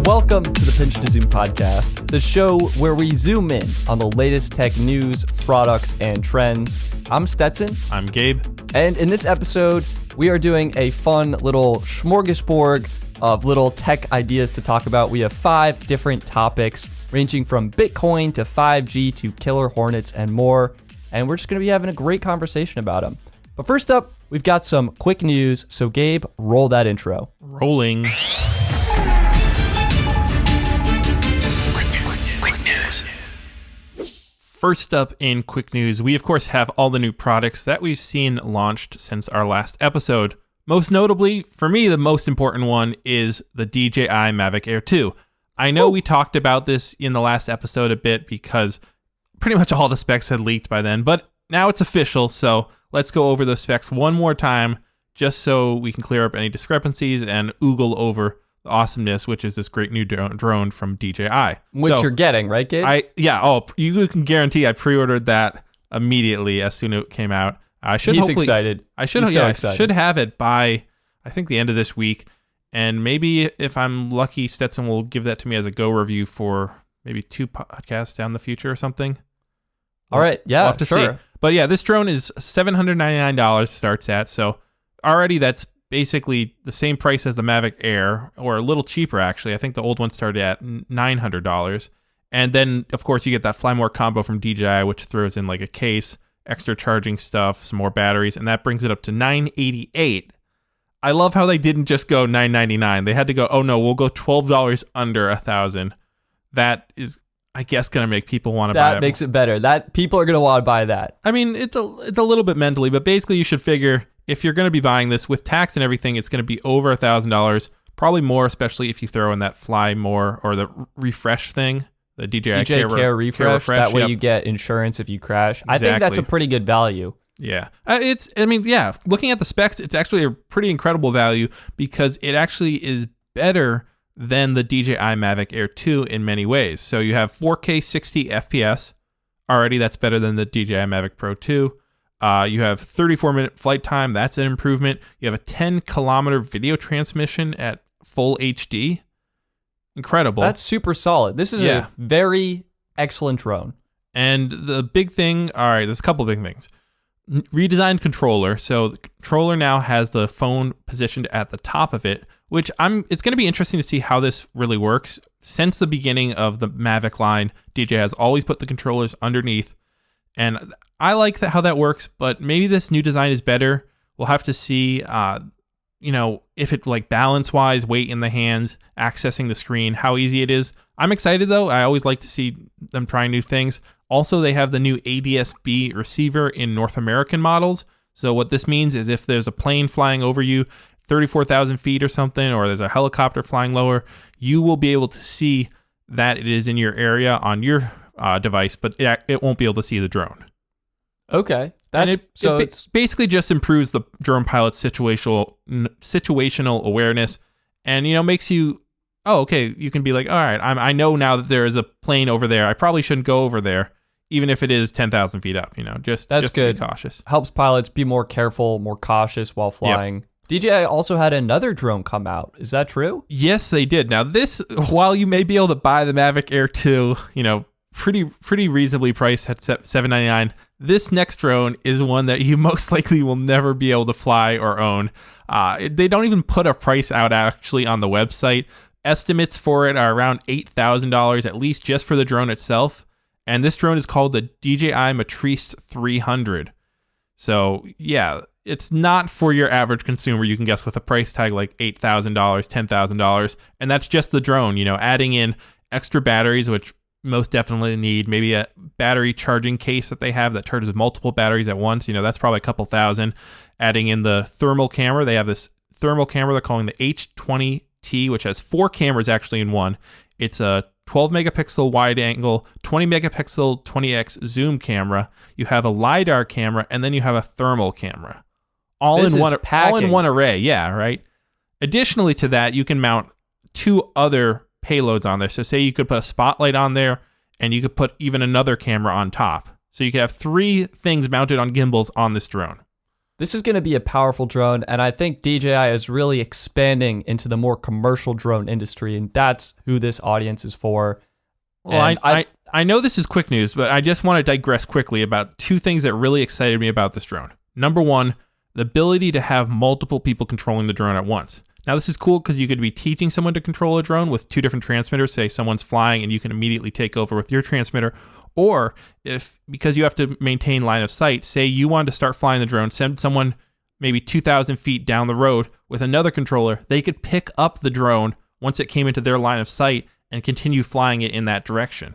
Welcome to the Pinch to Zoom podcast, the show where we zoom in on the latest tech news, products, and trends. I'm Stetson. I'm Gabe. And in this episode, we are doing a fun little smorgasbord of little tech ideas to talk about. We have 5 different topics ranging from Bitcoin to 5G to killer hornets and more. And we're just going to be having a great conversation about them. But first up, we've got some quick news. So Gabe, roll that intro. Rolling. First up in quick news, we of course have all the new products that we've seen launched since our last episode. Most notably, for me, the most important one is the DJI Mavic Air 2. I know we talked about this in the last episode a bit because pretty much all the specs had leaked by then, but now it's official, so let's go over those specs one more time just so we can clear up any discrepancies and oogle over the awesomeness, which is this great new drone from DJI. Which you're getting, right, Gabe? You can guarantee I pre-ordered that immediately as soon as it came out. He's excited. Should have it by, I think, the end of this week. And maybe if I'm lucky, Stetson will give that to me as a go review for maybe 2 podcasts down the future or something. All right. Yeah, we'll have to see. But yeah, this drone is $799 starts at. So already that's basically the same price as the Mavic Air, or a little cheaper actually. I think the old one started at $900. And then, of course, you get that Fly More combo from DJI, which throws in like a case, extra charging stuff, some more batteries, and that brings it up to $988. I love how they didn't just go $999. They had to go, oh no, we'll go $12 under $1,000. That is, I guess, going to make people want to buy it. That makes it better. That people are going to want to buy that. I mean, it's a little bit mentally, but basically you should figure if you're going to be buying this with tax and everything, it's going to be over $1,000, probably more, especially if you throw in that Fly More or the refresh thing, the DJI Care refresh. That way you get insurance if you crash. Exactly. I think that's a pretty good value. Yeah. Looking at the specs, it's actually a pretty incredible value because it actually is better than the DJI Mavic Air 2 in many ways. So you have 4K 60 FPS. Already that's better than the DJI Mavic Pro 2. You have 34-minute flight time. That's an improvement. You have a 10-kilometer video transmission at full HD. Incredible. That's super solid. This is a very excellent drone. And the big thing, there's a couple big things. Redesigned controller. So the controller now has the phone positioned at the top of it, which it's going to be interesting to see how this really works. Since the beginning of the Mavic line, DJI has always put the controllers underneath, and I like how that works, but maybe this new design is better. We'll have to see, if it like balance-wise, weight in the hands, accessing the screen, how easy it is. I'm excited though. I always like to see them trying new things. Also, they have the new ADS-B receiver in North American models. So what this means is if there's a plane flying over you, 34,000 feet or something, or there's a helicopter flying lower, you will be able to see that it is in your area on your device, but it won't be able to see the drone. Okay. It basically just improves the drone pilot's situational awareness, and makes you, you can be like, all right, I know now that there is a plane over there. I probably shouldn't go over there, even if it is 10,000 feet up. That's good. To be cautious. Helps pilots be more careful, more cautious while flying. Yep. DJI also had another drone come out. Is that true? Yes, they did. Now this, while you may be able to buy the Mavic Air 2, pretty reasonably priced at $799. This next drone is one that you most likely will never be able to fly or own. They don't even put a price out actually on the website. Estimates for it are around $8,000 at least just for the drone itself. And this drone is called the DJI Matrice 300. So yeah, it's not for your average consumer. You can guess with a price tag like $8,000, $10,000. And that's just the drone, adding in extra batteries, which most definitely need, maybe a battery charging case that they have that charges multiple batteries at once. That's probably a couple thousand. Adding in the thermal camera. They have this thermal camera they're calling the H20T, which has 4 cameras actually in one. It's a 12 megapixel wide angle, 20 megapixel 20x zoom camera. You have a LiDAR camera, and then you have a thermal camera. All in one array. Yeah, right. Additionally to that, you can mount 2 other payloads on there. So say you could put a spotlight on there, and you could put even another camera on top. So you could have 3 things mounted on gimbals on this drone. This is going to be a powerful drone, and I think DJI is really expanding into the more commercial drone industry, and that's who this audience is for. Well, I know this is quick news, but I just want to digress quickly about two things that really excited me about this drone. Number one, the ability to have multiple people controlling the drone at once. Now, this is cool because you could be teaching someone to control a drone with two different transmitters. Say someone's flying and you can immediately take over with your transmitter. Or if, because you have to maintain line of sight, say you wanted to start flying the drone, send someone maybe 2,000 feet down the road with another controller, they could pick up the drone once it came into their line of sight and continue flying it in that direction.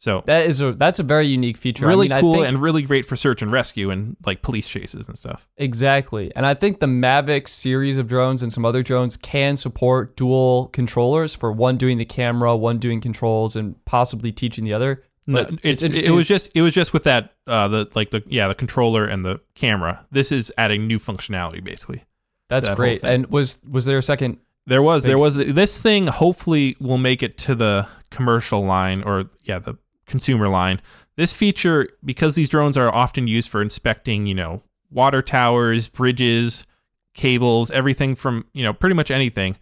So that's a very unique feature. Really cool and really great for search and rescue and like police chases and stuff. Exactly. And I think the Mavic series of drones and some other drones can support dual controllers for one doing the camera, one doing controls, and possibly teaching the other. But it was just with that the controller and the camera. This is adding new functionality basically. That's great. And was there a second? There was. This thing hopefully will make it to the commercial line or the consumer line. This feature, because these drones are often used for inspecting, water towers, bridges, cables, everything from, pretty much anything.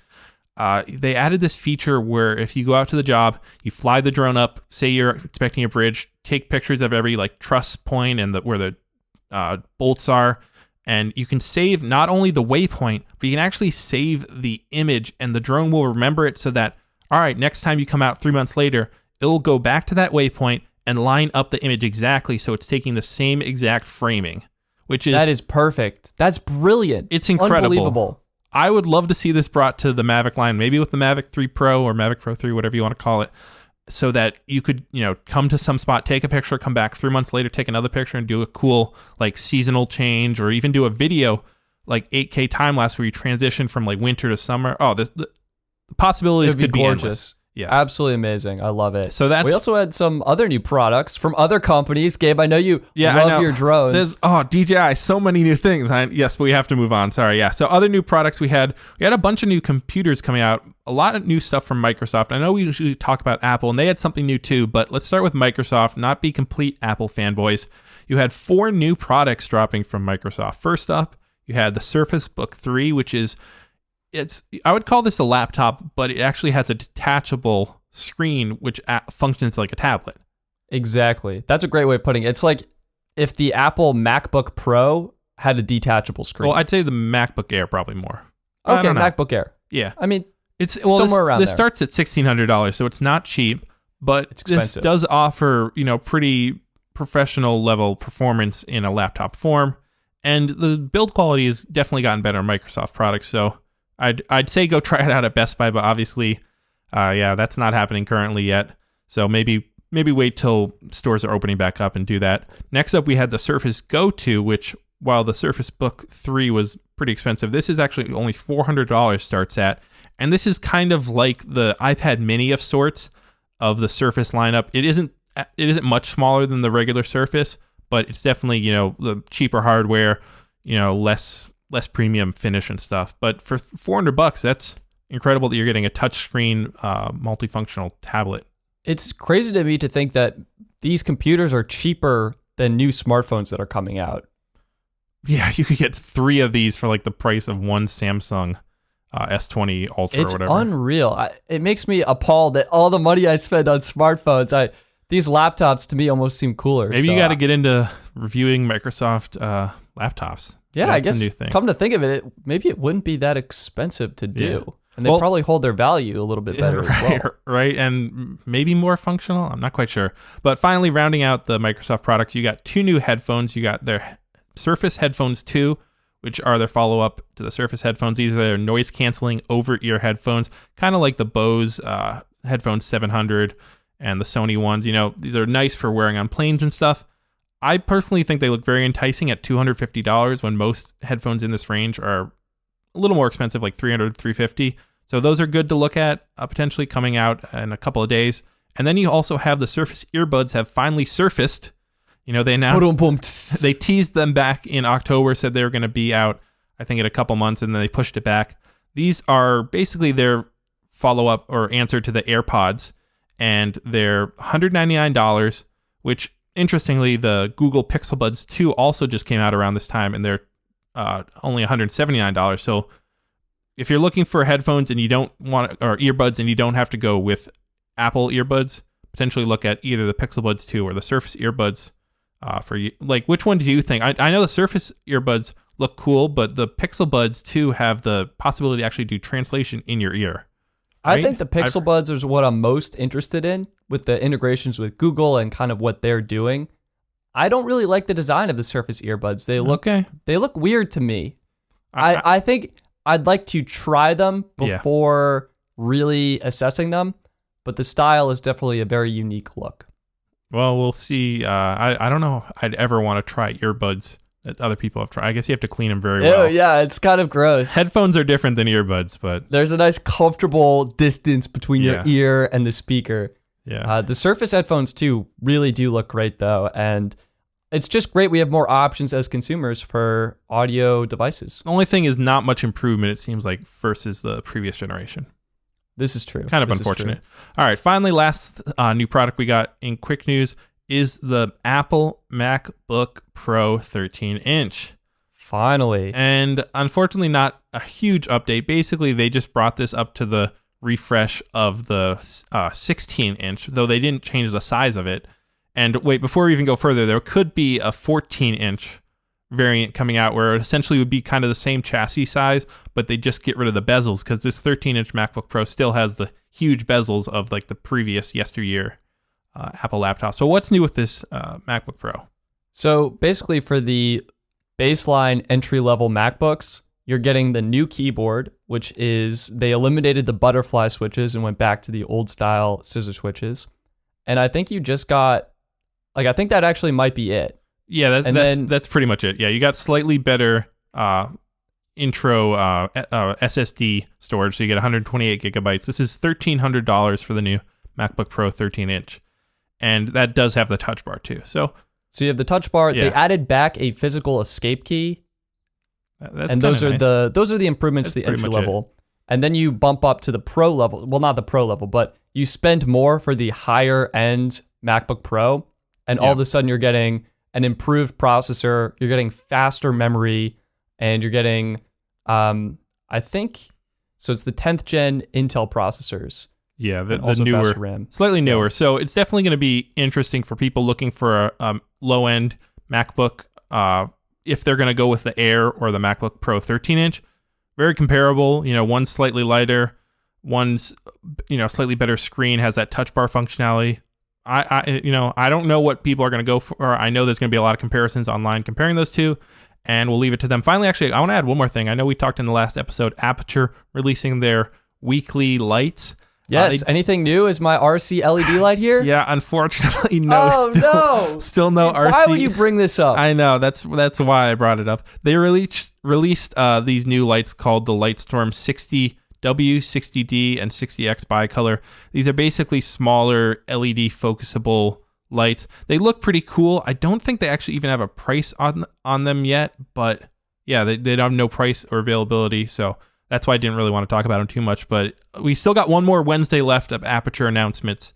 They added this feature where if you go out to the job, you fly the drone up, say you're inspecting a bridge, take pictures of every truss point and where the bolts are, and you can save not only the waypoint, but you can actually save the image, and the drone will remember it so that, all right, next time you come out 3 months later, it'll go back to that waypoint and line up the image exactly so it's taking the same exact framing, that is perfect. That's brilliant. It's incredible. Unbelievable. I would love to see this brought to the Mavic line, maybe with the Mavic 3 Pro or Mavic Pro 3, whatever you want to call it, so that you could, come to some spot, take a picture, come back 3 months later, take another picture and do a cool seasonal change, or even do a video 8K time lapse where you transition from winter to summer. Oh, the possibilities could be gorgeous. Yes. Absolutely amazing. I love it. So we also had some other new products from other companies. Gabe, I know you love your drones. DJI, so many new things. Yes, but we have to move on. Sorry. Yeah. So other new products we had a bunch of new computers coming out, a lot of new stuff from Microsoft. I know we usually talk about Apple and they had something new too, but let's start with Microsoft, not be complete Apple fanboys. You had 4 new products dropping from Microsoft. First up, you had the Surface Book 3, which is I would call this a laptop, but it actually has a detachable screen which functions like a tablet. Exactly. That's a great way of putting it. It's like if the Apple MacBook Pro had a detachable screen. Well, I'd say the MacBook Air probably more. Okay, MacBook Air. Yeah. I mean, it's somewhere around this there. Starts at $1,600, so it's not cheap, but it's expensive. This does offer, pretty professional level performance in a laptop form, and the build quality has definitely gotten better on Microsoft products, so I'd say go try it out at Best Buy, but obviously, that's not happening currently yet. So maybe wait till stores are opening back up and do that. Next up, we had the Surface Go 2, which while the Surface Book 3 was pretty expensive, this is actually only $400 starts at. And this is kind of like the iPad Mini of sorts of the Surface lineup. It isn't much smaller than the regular Surface, but it's definitely, the cheaper hardware, less premium finish and stuff. But for $400, that's incredible that you're getting a touchscreen multifunctional tablet. It's crazy to me to think that these computers are cheaper than new smartphones that are coming out. Yeah, you could get 3 of these for the price of one Samsung S20 Ultra or whatever. It's unreal. It makes me appalled that all the money I spend on smartphones, these laptops to me almost seem cooler. Maybe you got to get into reviewing Microsoft laptops. Yeah, I guess come to think of it, maybe it wouldn't be that expensive to do. Yeah. And they probably hold their value a little bit better as well. Right, and maybe more functional. I'm not quite sure. But finally, rounding out the Microsoft products, you got 2 new headphones. You got their Surface Headphones 2, which are their follow-up to the Surface headphones. These are their noise-canceling over-ear headphones, kind of like the Bose Headphones 700 and the Sony ones. These are nice for wearing on planes and stuff. I personally think they look very enticing at $250 when most headphones in this range are a little more expensive, like $300, $350. So those are good to look at, potentially coming out in a couple of days. And then you also have the Surface earbuds have finally surfaced. They announced, they teased them back in October, said they were going to be out, I think, in a couple months, and then they pushed it back. These are basically their follow-up or answer to the AirPods, and they're $199, which interestingly, the Google Pixel Buds 2 also just came out around this time, and they're only $179. So if you're looking for headphones and you don't want, or earbuds, and you don't have to go with Apple earbuds, potentially look at either the Pixel Buds 2 or the Surface earbuds. For you, like, which one do you think? I know the Surface earbuds look cool, but the Pixel Buds 2 have the possibility to actually do translation in your ear. Right? I think the Pixel Buds is what I'm most interested in, with the integrations with Google and kind of what they're doing. I don't really like the design of the Surface earbuds. They look weird to me. I think I'd like to try them before really assessing them, but the style is definitely a very unique look. Well, we'll see. I don't know. I'd ever want to try earbuds that other people have tried. I guess you have to clean them very well. Yeah, it's kind of gross. Headphones are different than earbuds, but there's a nice comfortable distance between your ear and the speaker. Yeah. The Surface headphones too really do look great though, and it's just great we have more options as consumers for audio devices. The only thing is not much improvement, it seems like, versus the previous generation. This is true. Kind of unfortunate. All right, finally, last new product we got in quick news is the Apple MacBook Pro 13-inch. Finally. And unfortunately, not a huge update. Basically, they just brought this up to the refresh of the 16-inch, though they didn't change the size of it. And wait, before we even go further, there could be a 14-inch variant coming out where it essentially would be kind of the same chassis size, but they just get rid of the bezels, because this 13-inch MacBook Pro still has the huge bezels of like the previous yesteryear Apple laptops. So what's new with this MacBook Pro? So basically for the baseline entry-level MacBooks, you're getting the new keyboard, which is, they eliminated the butterfly switches and went back to the old style scissor switches. And I think you just got, I think that actually might be it. Yeah, that's pretty much it. Yeah, you got slightly better intro SSD storage, so you get 128 gigabytes. This is $1,300 for the new MacBook Pro 13-inch, and that does have the touch bar too. So you have the touch bar. Yeah. They added back a physical escape key, and those are nice. Those are the improvements to the entry level. And then you bump up to the pro level. Well, not the pro level, but you spend more for the higher end MacBook Pro, and all of a sudden you're getting an improved processor, you're getting faster memory, and you're getting, I think, so it's the 10th gen Intel processors. Yeah, the newer, RAM. Slightly newer. Yeah. So it's definitely going to be interesting for people looking for a low-end MacBook, if they're going to go with the Air or the MacBook Pro 13-inch. Very comparable, one's slightly lighter, one's, slightly better screen, has that touch bar functionality. I don't know what people are going to go for. I know there's going to be a lot of comparisons online comparing those two, and we'll leave it to them. Finally, actually, I want to add one more thing. I know we talked in the last episode, Aperture releasing their weekly lights. Yes. Anything new? Is my RC LED light here? Yeah, unfortunately, no. Oh, still no RC. Why would you bring this up? I know. That's why I brought it up. They released these new lights called the Lightstorm 60W, 60D, and 60X bicolor. These are basically smaller LED focusable lights. They look pretty cool. I don't think they actually even have a price on them yet, but yeah, they have no price or availability, so that's why I didn't really want to talk about them too much. But we still got one more Wednesday left of Aperture announcements.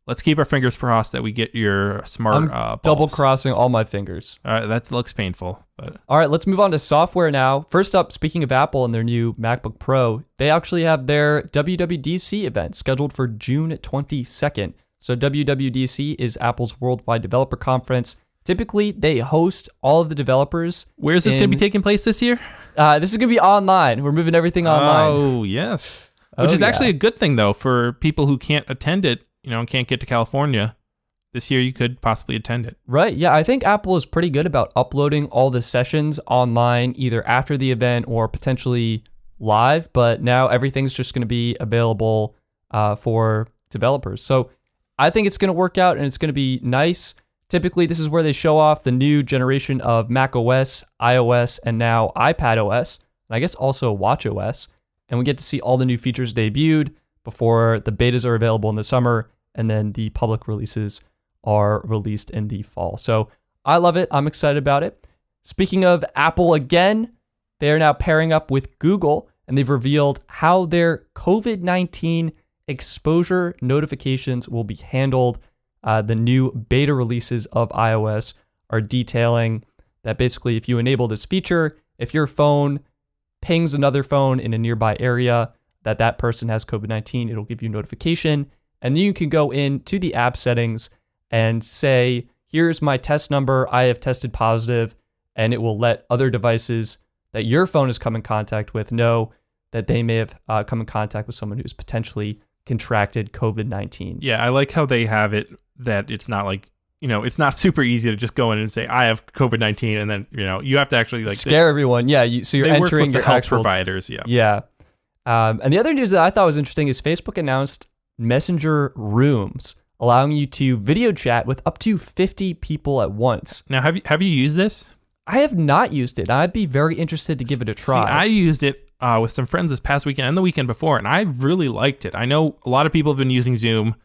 Let's keep our fingers crossed that we get your smart bulbs. Double crossing all my fingers. All right, that looks painful. But all right, let's move on to software now. First up, speaking of Apple and their new MacBook Pro, they actually have their WWDC event scheduled for June 22nd. So WWDC is Apple's worldwide developer conference. Typically, they host all of the developers. Where is this going to be taking place this year? This is going to be online. We're moving everything online. Oh, yes. Which is actually a good thing, though, for people who can't attend it, and can't get to California. This year, you could possibly attend it. Right. Yeah, I think Apple is pretty good about uploading all the sessions online, either after the event or potentially live. But now everything's just going to be available for developers. So I think it's going to work out and it's going to be nice. Typically, this is where they show off the new generation of Mac OS, iOS, and now iPad OS, and I guess also Watch OS. And we get to see all the new features debuted before the betas are available in the summer, and then the public releases are released in the fall. So I love it. I'm excited about it. Speaking of Apple again, they are now pairing up with Google, and they've revealed how their COVID-19 exposure notifications will be handled. The new beta releases of iOS are detailing that basically if you enable this feature if your phone pings another phone in a nearby area that person has COVID-19, it'll give you a notification. And then you can go into the app settings and say, here's my test number. I have tested positive. And it will let other devices that your phone has come in contact with know that they may have come in contact with someone who's potentially contracted COVID-19. Yeah, I like how they have it that it's not like, it's not super easy to just go in and say, I have COVID-19. And then, you have to actually like scare everyone. Yeah. So you're they entering work with your the health actual providers. Yeah. Yeah. And the other news that I thought was interesting is Facebook announced Messenger Rooms, allowing you to video chat with up to 50 people at once. Now, have you used this? I have not used it. I'd be very interested to give it a try. See, I used it with some friends this past weekend and the weekend before, and I really liked it. I know a lot of people have been using Zoom.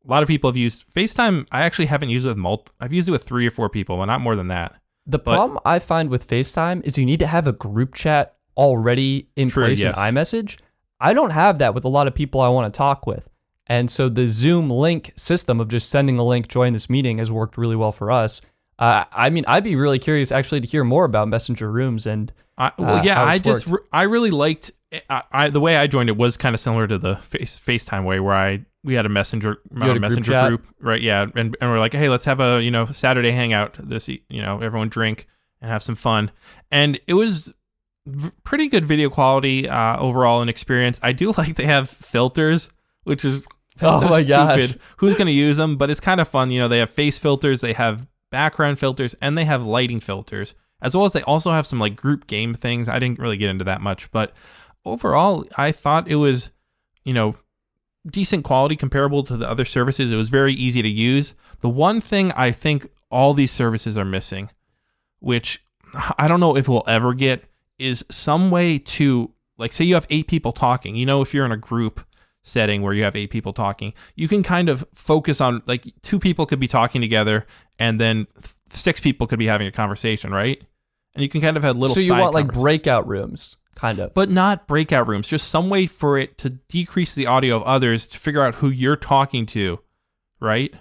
A lot of people have used FaceTime. I actually haven't used it with I've used it with 3 or 4 people, and not more than that. The problem I find with FaceTime is you need to have a group chat already in place in iMessage. I don't have that with a lot of people I want to talk with. And so the Zoom link system of just sending a link, join this meeting, has worked really well for us. I'd be really curious actually to hear more about Messenger Rooms and I really liked the way I joined it was kind of similar to the FaceTime way, where we had a messenger group, right? Yeah, and we're like, hey, let's have a Saturday hangout. Everyone drink and have some fun, and it was pretty good video quality overall and experience. I do like they have filters, which is so stupid. Gosh. Who's gonna use them? But it's kind of fun. They have face filters, they have background filters, and they have lighting filters, as well as they also have some like group game things. I didn't really get into that much, but overall I thought it was decent quality comparable to the other services. It was very easy to use. The one thing I think all these services are missing, which I don't know if we'll ever get, is some way to, like, say you have 8 people talking, if you're in a group setting where you have 8 people talking, you can kind of focus on, like, 2 people could be talking together and then 6 people could be having a conversation, right? And you can kind of have little. So you want like breakout rooms, kind of, but not breakout rooms. Just some way for it to decrease the audio of others to figure out who you're talking to, right?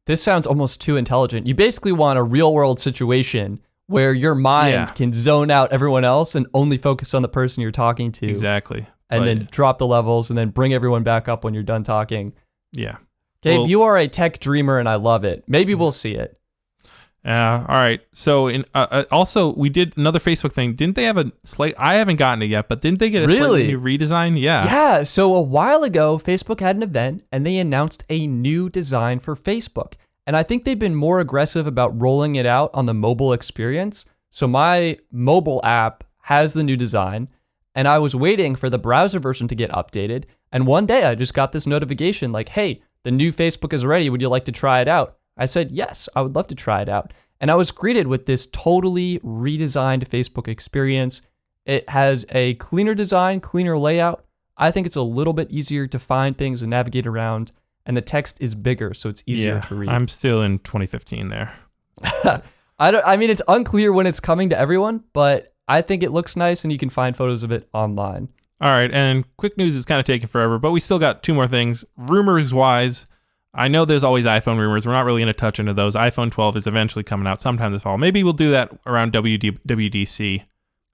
This sounds almost too intelligent. You basically want a real world situation where your mind can zone out everyone else and only focus on the person you're talking to. Exactly. And then drop the levels and then bring everyone back up when you're done talking. Yeah. Gabe, you are a tech dreamer and I love it. Maybe we'll see it. All right. So also we did another Facebook thing. Didn't they have I haven't gotten it yet, but didn't they get a slightly new redesign? Yeah. Yeah. So a while ago, Facebook had an event and they announced a new design for Facebook. And I think they've been more aggressive about rolling it out on the mobile experience. So my mobile app has the new design, and I was waiting for the browser version to get updated. And one day I just got this notification like, hey, the new Facebook is ready. Would you like to try it out? I said, yes, I would love to try it out. And I was greeted with this totally redesigned Facebook experience. It has a cleaner design, cleaner layout. I think it's a little bit easier to find things and navigate around. And the text is bigger, so it's easier to read. I'm still in 2015 there. It's unclear when it's coming to everyone, but I think it looks nice and you can find photos of it online. All right, and quick news is kind of taking forever, but we still got 2 more things. Rumors-wise, I know there's always iPhone rumors. We're not really going to touch into those. iPhone 12 is eventually coming out sometime this fall. Maybe we'll do that around WWDC.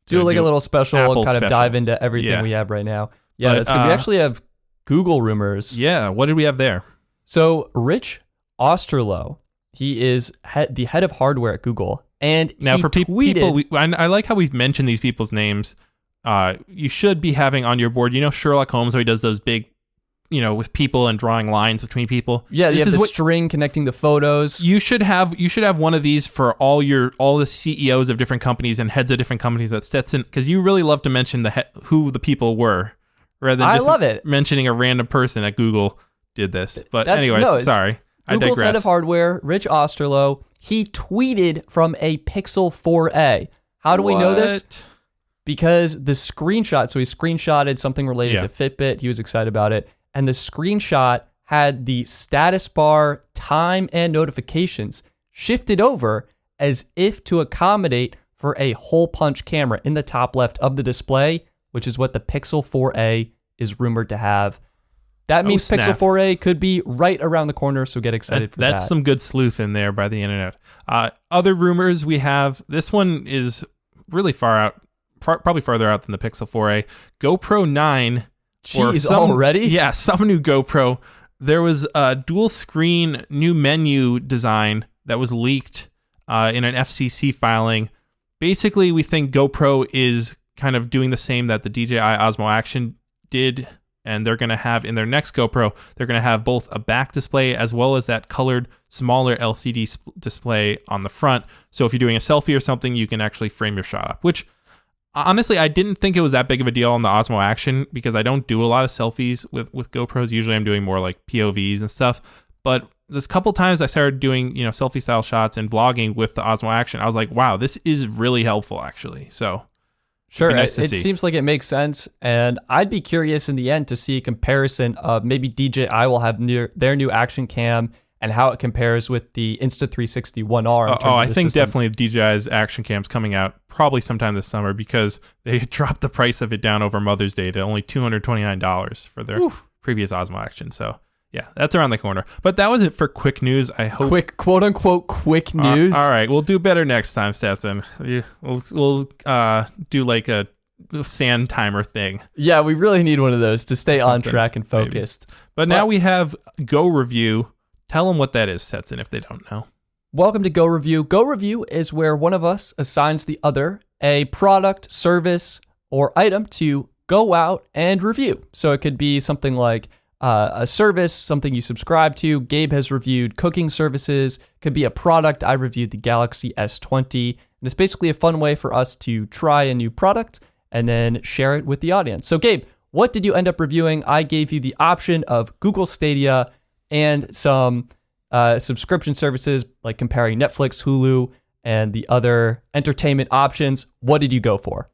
Do like a little special, Apple kind of dive into everything we have right now. Yeah, that's good. We actually have Google rumors. Yeah, what did we have there? So Rich Osterloh, he is the head of hardware at Google, and now for people, I like how we've mentioned these people's names. You should be having on your board, Sherlock Holmes, where he does those big, with people and drawing lines between people. Yeah, you have the string connecting the photos. You should have one of these for all the CEOs of different companies and heads of different companies that sets in, because you really love to mention who the people were, rather than just mentioning a random person at Google did this. But anyways, sorry. I digress. Google's head of hardware, Rich Osterloh, he tweeted from a Pixel 4a. How do we know this? Because the screenshot, so he screenshotted something related to Fitbit. He was excited about it. And the screenshot had the status bar, time, and notifications shifted over as if to accommodate for a hole punch camera in the top left of the display, which is what the Pixel 4a is rumored to have. That means Pixel 4a could be right around the corner, so get excited for that. That's some good sleuth in there by the internet. Other rumors we have, this one is really far out, probably farther out than the Pixel 4a. GoPro 9. Jeez, already? Yeah, some new GoPro. There was a dual screen new menu design that was leaked in an FCC filing. Basically, we think GoPro is kind of doing the same that the DJI Osmo Action did, and they're going to have in their next GoPro, they're going to have both a back display as well as that colored, smaller LCD display on the front. So if you're doing a selfie or something, you can actually frame your shot up, which honestly, I didn't think it was that big of a deal on the Osmo Action because I don't do a lot of selfies with GoPros. Usually I'm doing more like POVs and stuff. But this couple times I started doing, selfie style shots and vlogging with the Osmo Action, I was like, wow, this is really helpful actually. So sure, nice to it see. Seems like it makes sense. And I'd be curious in the end to see a comparison of maybe DJI will have their new action cam and how it compares with the Insta360 One R. I think definitely DJI's action cam's coming out probably sometime this summer because they dropped the price of it down over Mother's Day to only $229 for their previous Osmo Action. So yeah, that's around the corner. But that was it for quick news. I hope quote unquote quick news. All right, we'll do better next time, Stetson. We'll do like a sand timer thing. Yeah, we really need one of those to stay on track and focused. Maybe. But now we have Go Review. Tell them what that is, Stetson, if they don't know. Welcome to Go Review. Go Review is where one of us assigns the other a product, service, or item to go out and review. So it could be something like a service, something you subscribe to. Gabe has reviewed cooking services. Could be a product. I reviewed the Galaxy S20. And it's basically a fun way for us to try a new product and then share it with the audience. So Gabe, what did you end up reviewing? I gave you the option of Google Stadia and some subscription services like comparing Netflix, Hulu, and the other entertainment options. What did you go for?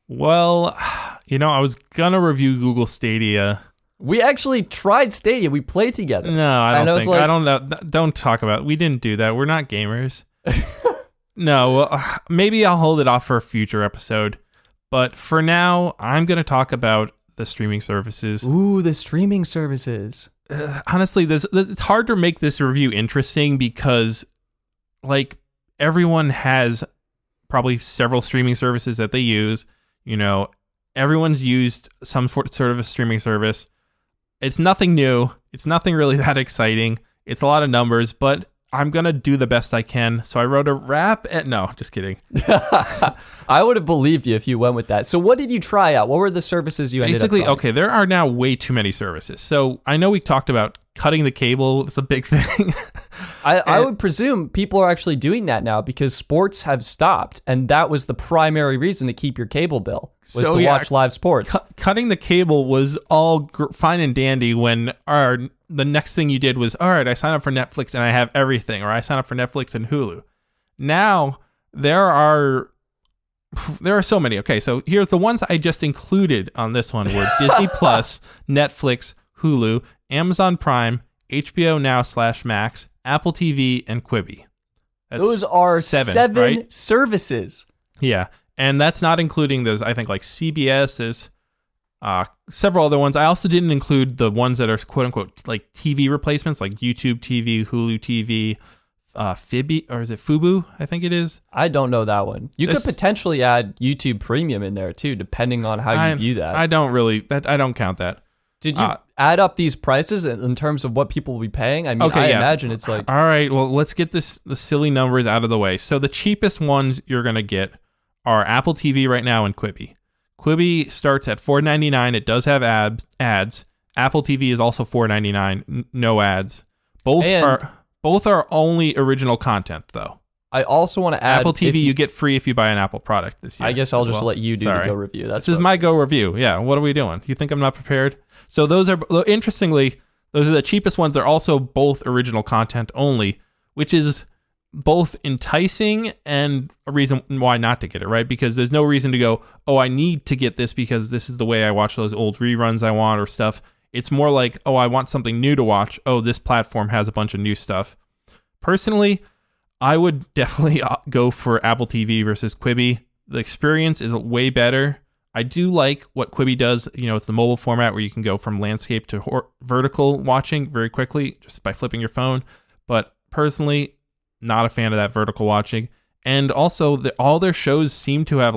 Well, I was going to review Google Stadia. We actually tried Stadia. We played together. No, I don't know. Don't talk about it. We didn't do that. We're not gamers. No, maybe I'll hold it off for a future episode. But for now, I'm going to talk about the streaming services. Ooh, the streaming services. Honestly, it's hard to make this review interesting because, like, everyone has probably several streaming services that they use. Everyone's used some sort of a streaming service. It's nothing new. It's nothing really that exciting. It's a lot of numbers, but I'm going to do the best I can. So I wrote a rap. No, just kidding. I would have believed you if you went with that. So what did you try out? What were the services you ended up trying? Okay, there are now way too many services. So I know we talked about cutting the cable. It's a big thing. I would presume people are actually doing that now because sports have stopped. And that was the primary reason to keep your cable bill, was to watch live sports. Cutting the cable was all fine and dandy when the next thing you did was, all right, I sign up for Netflix and I have everything, or I sign up for Netflix and Hulu. Now there are so many. Okay, so here's the ones I just included on this one were Disney Plus, Netflix, Hulu, Amazon Prime, HBO Now / Max, Apple TV, and Quibi. Those are seven right? services. Yeah, and that's not including those, I think, like CBS is several other ones. I also didn't include the ones that are quote-unquote like TV replacements, like YouTube TV, Hulu TV, Fibi, or is it Fubu? I think it is. I don't know that one. You could potentially add YouTube Premium in there too, depending on how you view that. I don't count that. Did you add up these prices in terms of what people will be paying? I mean, I imagine it's like... All right, well, let's get the silly numbers out of the way. So the cheapest ones you're going to get are Apple TV right now and Quibi. Quibi starts at $4.99. It does have ads. Apple TV is also $4.99, no ads. Both are only original content, though. I also want to add... Apple TV, you get free if you buy an Apple product this year. I guess I'll just let you do the Go Review. This is my Go Review. Yeah, what are we doing? You think I'm not prepared? So interestingly, those are the cheapest ones. They're also both original content only, which is both enticing and a reason why not to get it, right? Because there's no reason to go, oh, I need to get this because this is the way I watch those old reruns I want or stuff. It's more like, oh, I want something new to watch. Oh, this platform has a bunch of new stuff. Personally, I would definitely go for Apple TV versus Quibi. The experience is way better. I do like what Quibi does. It's the mobile format where you can go from landscape to vertical watching very quickly just by flipping your phone. But personally, not a fan of that vertical watching. And also, all their shows seem to have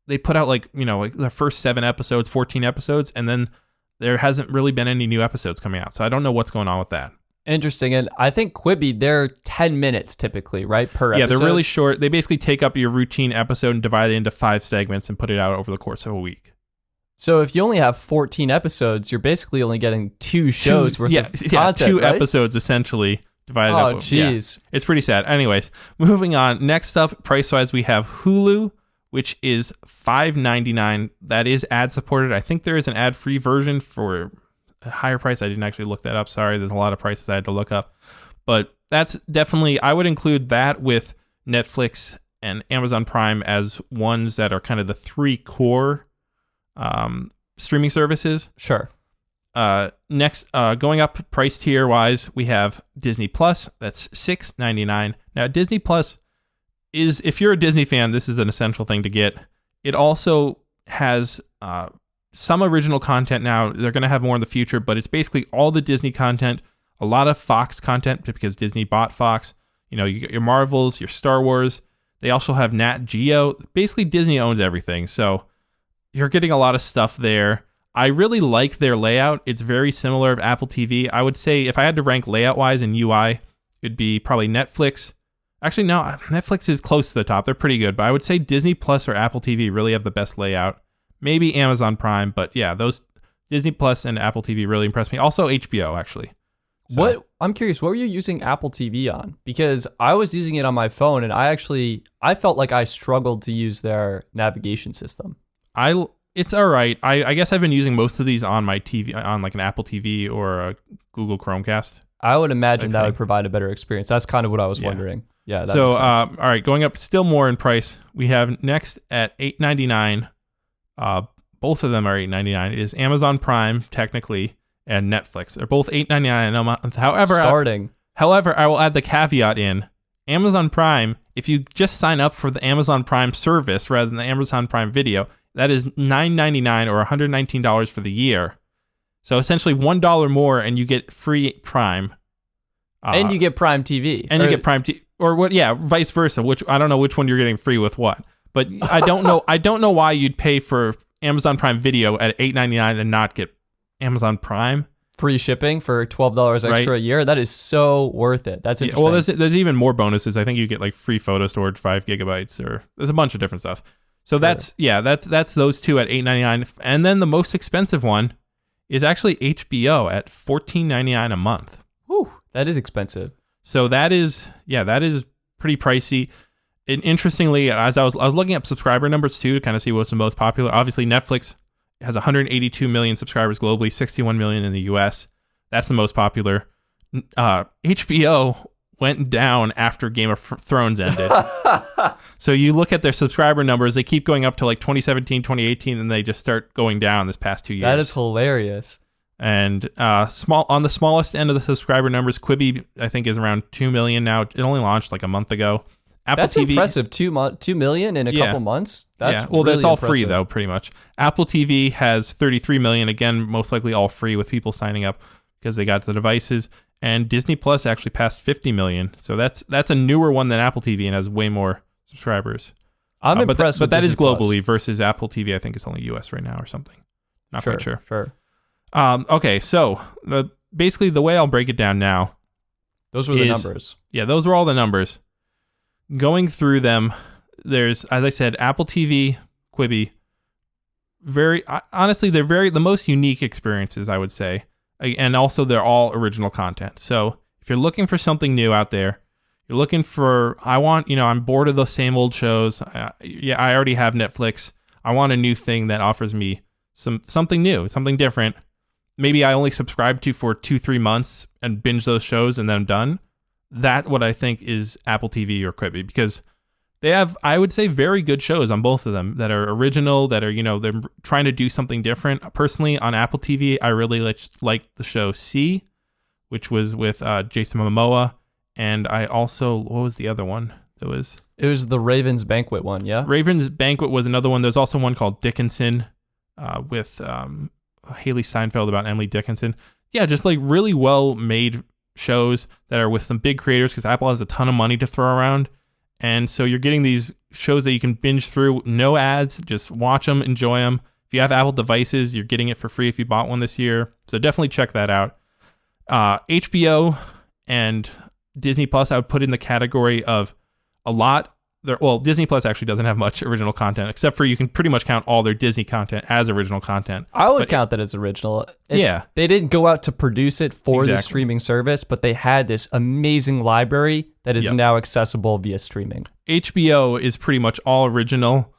they put out like the first 7 episodes, 14 episodes, and then there hasn't really been any new episodes coming out. So I don't know what's going on with that. Interesting. And I think Quibi, they're 10 minutes typically, right? Per episode. Yeah, they're really short. They basically take up your routine episode and divide it into 5 segments and put it out over the course of a week. So if you only have 14 episodes, you're basically only getting 2 shows worth of content, 2 right? episodes essentially divided up. Oh, jeez. Yeah, it's pretty sad. Anyways, moving on. Next up, price-wise, we have Hulu, which is $5.99. That is ad-supported. I think there is an ad-free version for a higher price. I didn't actually look that up. Sorry, there's a lot of prices I had to look up. But that's definitely, I would include that with Netflix and Amazon Prime as ones that are kind of the 3 core streaming services. Sure. Next, going up price tier wise, we have Disney Plus. That's $6.99. Now, Disney Plus is, if you're a Disney fan, this is an essential thing to get. It also has some original content now. They're going to have more in the future, but it's basically all the Disney content, a lot of Fox content because Disney bought Fox. You get your Marvels, your Star Wars. They also have Nat Geo. Basically, Disney owns everything. So you're getting a lot of stuff there. I really like their layout. It's very similar to Apple TV. I would say if I had to rank layout-wise and UI, it'd be probably Netflix. Actually, no, Netflix is close to the top. They're pretty good. But I would say Disney Plus or Apple TV really have the best layout. Maybe Amazon Prime. But yeah, those Disney Plus and Apple TV really impressed me. Also HBO, actually. So. I'm curious, what were you using Apple TV on? Because I was using it on my phone, and I felt like I struggled to use their navigation system. It's all right. I guess I've been using most of these on my TV, on like an Apple TV or a Google Chromecast. I would imagine that would provide a better experience. That's kind of what I was wondering. Yeah. So, all right, going up still more in price. We have next at $8.99. Both of them are $8.99. It is Amazon Prime technically and Netflix. They're both $8.99 a month. However, I will add the caveat in. Amazon Prime, if you just sign up for the Amazon Prime service rather than the Amazon Prime Video, that is $9.99 or $119 for the year. So essentially $1 more and you get free Prime. And you get Prime TV. And you get Prime TV. Or what? Yeah, vice versa. Which I don't know which one you're getting free with what. But I don't know. I don't know why you'd pay for Amazon Prime Video at $8.99 and not get Amazon Prime. Free shipping for $12 extra a year. That is so worth it. That's interesting. Well, there's even more bonuses. I think you get like free photo storage, 5 gigabytes, or there's a bunch of different stuff. So that's those two at $8.99, and then the most expensive one is actually HBO at $14.99 a month. Whew, that is expensive. So that is pretty pricey. And interestingly, as I was looking up subscriber numbers too to kind of see what's the most popular. Obviously, Netflix has 182 million subscribers globally, 61 million in the US. That's the most popular. HBO went down after Game of Thrones ended. So you look at their subscriber numbers, they keep going up to like 2017, 2018, and they just start going down this past 2 years. That is hilarious. And on the smallest end of the subscriber numbers, Quibi, I think, is around 2 million now. It only launched like a month ago. That's TV, impressive. 2 million in a couple months. That's well, really that's all impressive. free though, pretty much. Apple TV has 33 million. Again, most likely all free with people signing up because they got the devices. And Disney Plus actually passed 50 million. So that's a newer one than Apple TV and has way more subscribers. I'm impressed but with that Disney is globally versus Apple TV. I think it's only US right now or something. Not quite sure. Sure. Okay, so basically the way I'll break it down now. Those were the numbers. Yeah, those were all the numbers. Going through them, there's, as I said, Apple TV, Quibi. Honestly, they're the most unique experiences, I would say. And also, they're all original content. So if you're looking for something new out there, you're looking for, I'm bored of the same old shows. I already have Netflix. I want a new thing that offers me something new, something different. Maybe I only subscribe to for 2-3 months and binge those shows and then I'm done. That's what I think is Apple TV or Quibi, because they have, I would say, very good shows on both of them that are original, that are, they're trying to do something different. Personally, on Apple TV, I really like the show C, which was with Jason Momoa. And I also, what was the other one? It was the Raven's Banquet one, yeah? Raven's Banquet was another one. There's also one called Dickinson with Haley Steinfeld about Emily Dickinson. Yeah, just like really well-made shows that are with some big creators because Apple has a ton of money to throw around. And so you're getting these shows that you can binge through, no ads, just watch them, enjoy them. If you have Apple devices, you're getting it for free if you bought one this year. So definitely check that out. HBO and Disney Plus, I would put in the category of a lot. Well, Disney Plus actually doesn't have much original content, except for you can pretty much count all their Disney content as original content. I would count that as original. They didn't go out to produce it for the streaming service, but they had this amazing library that is now accessible via streaming. HBO is pretty much all original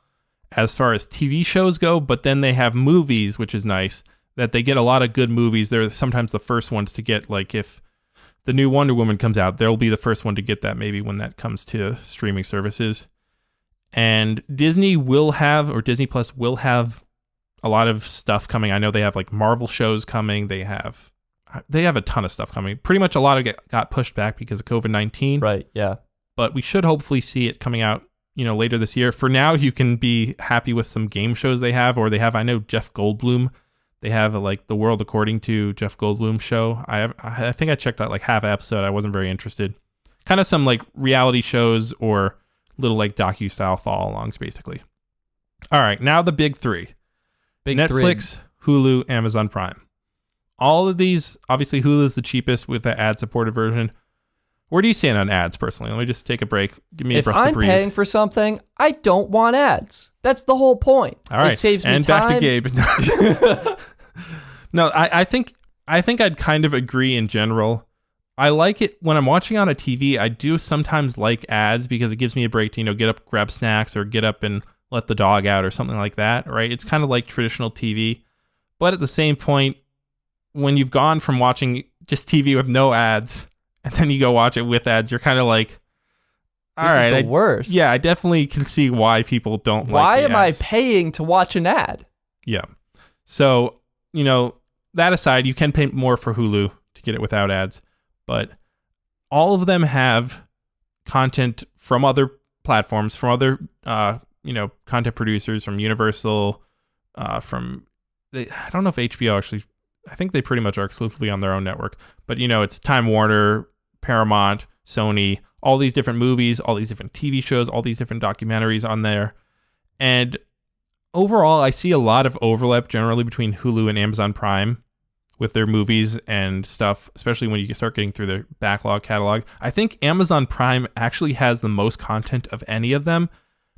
as far as TV shows go, but then they have movies, which is nice, that they get a lot of good movies. They're sometimes the first ones to get, like if the new Wonder Woman comes out, they'll be the first one to get that maybe when that comes to streaming services. And Disney will have, or Disney Plus will have a lot of stuff coming. I know they have like Marvel shows coming. They have a ton of stuff coming. Pretty much a lot of it got pushed back because of COVID-19. Right, yeah. But we should hopefully see it coming out, later this year. For now, you can be happy with some game shows they have, or they have, I know Jeff Goldblum. They have like The World According to Jeff Goldblum show. I think I checked out like half an episode. I wasn't very interested. Kind of some like reality shows or little like docu-style follow-alongs, basically. All right, now the big three. Netflix, Hulu, Amazon Prime. All of these, obviously Hulu is the cheapest with the ad-supported version. Where do you stand on ads personally? Let me just take a break. Give me a breath to breathe. If I'm paying for something, I don't want ads. That's the whole point. All right. It saves me and time. Back to Gabe. No, I think I'd kind of agree in general. I like it when I'm watching on a TV. I do sometimes like ads because it gives me a break to, get up, grab snacks, or get up and let the dog out or something like that, right? It's kind of like traditional TV. But at the same point, when you've gone from watching just TV with no ads and then you go watch it with ads, you're kind of like, all right, this is the worst. Yeah, I definitely can see why people don't like Why am ads. I paying to watch an ad? Yeah. So, that aside, you can pay more for Hulu to get it without ads, but all of them have content from other platforms, from other, content producers, from Universal, I don't know if HBO actually, I think they pretty much are exclusively on their own network, but it's Time Warner, Paramount, Sony, all these different movies, all these different TV shows, all these different documentaries on there. And overall, I see a lot of overlap generally between Hulu and Amazon Prime with their movies and stuff, especially when you start getting through their backlog catalog. I think Amazon Prime actually has the most content of any of them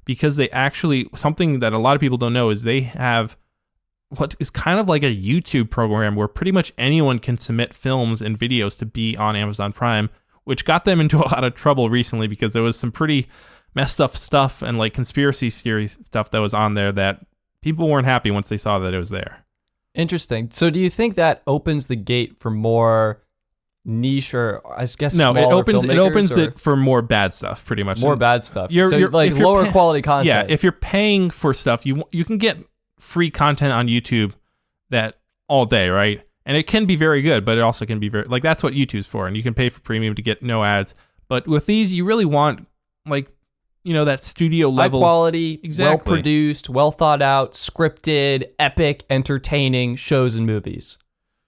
because they actually, something that a lot of people don't know is they have what is kind of like a YouTube program where pretty much anyone can submit films and videos to be on Amazon Prime, which got them into a lot of trouble recently because there was some pretty messed up stuff and like conspiracy theory stuff that was on there that people weren't happy once they saw that it was there. Interesting. So do you think that opens the gate for more niche or I guess no, it opens it for more bad stuff pretty much. More bad stuff. You're like lower quality content. Yeah, if you're paying for stuff, you can get free content on YouTube that all day, right? And it can be very good, but it also can be very like that's what YouTube's for, and you can pay for premium to get no ads. But with these, you really want like that studio level, high quality, exactly. Well produced, well thought out, scripted, epic, entertaining shows and movies.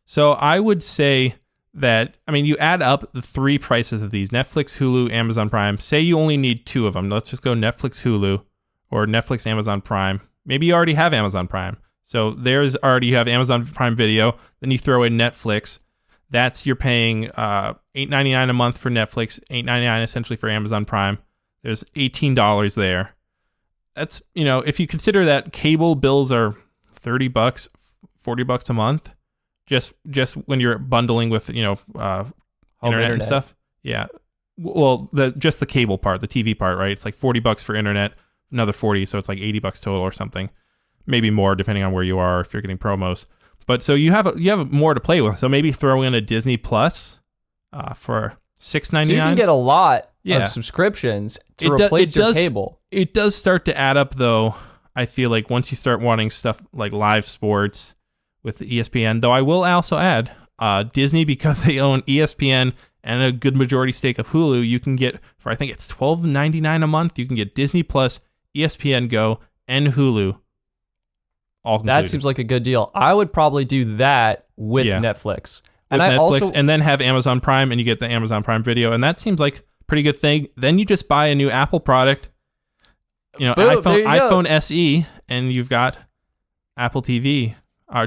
So I would say that, you add up the three prices of these, Netflix, Hulu, Amazon Prime. Say you only need two of them. Let's just go Netflix, Hulu, or Netflix, Amazon Prime. Maybe you already have Amazon Prime. So you have Amazon Prime Video. Then you throw in Netflix. You're paying $8.99 a month for Netflix, $8.99 essentially for Amazon Prime. There's $18 there. That's, if you consider that cable bills are $30, $40 a month, just when you're bundling with, internet and stuff. Yeah. Well, just the cable part, the TV part, right? It's like $40 for internet, another 40, so it's like $80 total or something. Maybe more depending on where you are if you're getting promos. But so you have more to play with. So maybe throw in a Disney Plus for $6.99. So you can get a lot of subscriptions to replace your cable. It does start to add up, though. I feel like once you start wanting stuff like live sports with ESPN, though I will also add Disney, because they own ESPN and a good majority stake of Hulu, you can get, for I think it's $12.99 a month, you can get Disney Plus, ESPN Go, and Hulu. All that seems like a good deal. I would probably do that with Netflix. And then have Amazon Prime, and you get the Amazon Prime Video, and that seems like pretty good thing. Then you just buy a new Apple product, Boom, there you go. iPhone SE, and you've got Apple TV.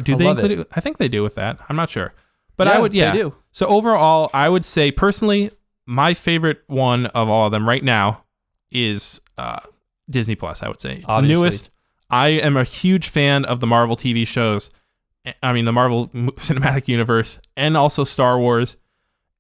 Do they include it? I think they do with that. I'm not sure. But they do. So overall, I would say personally, my favorite one of all of them right now is Disney Plus. I would say it's Obviously. the newest. I am a huge fan of the Marvel TV shows. I mean, the Marvel Cinematic Universe and also Star Wars.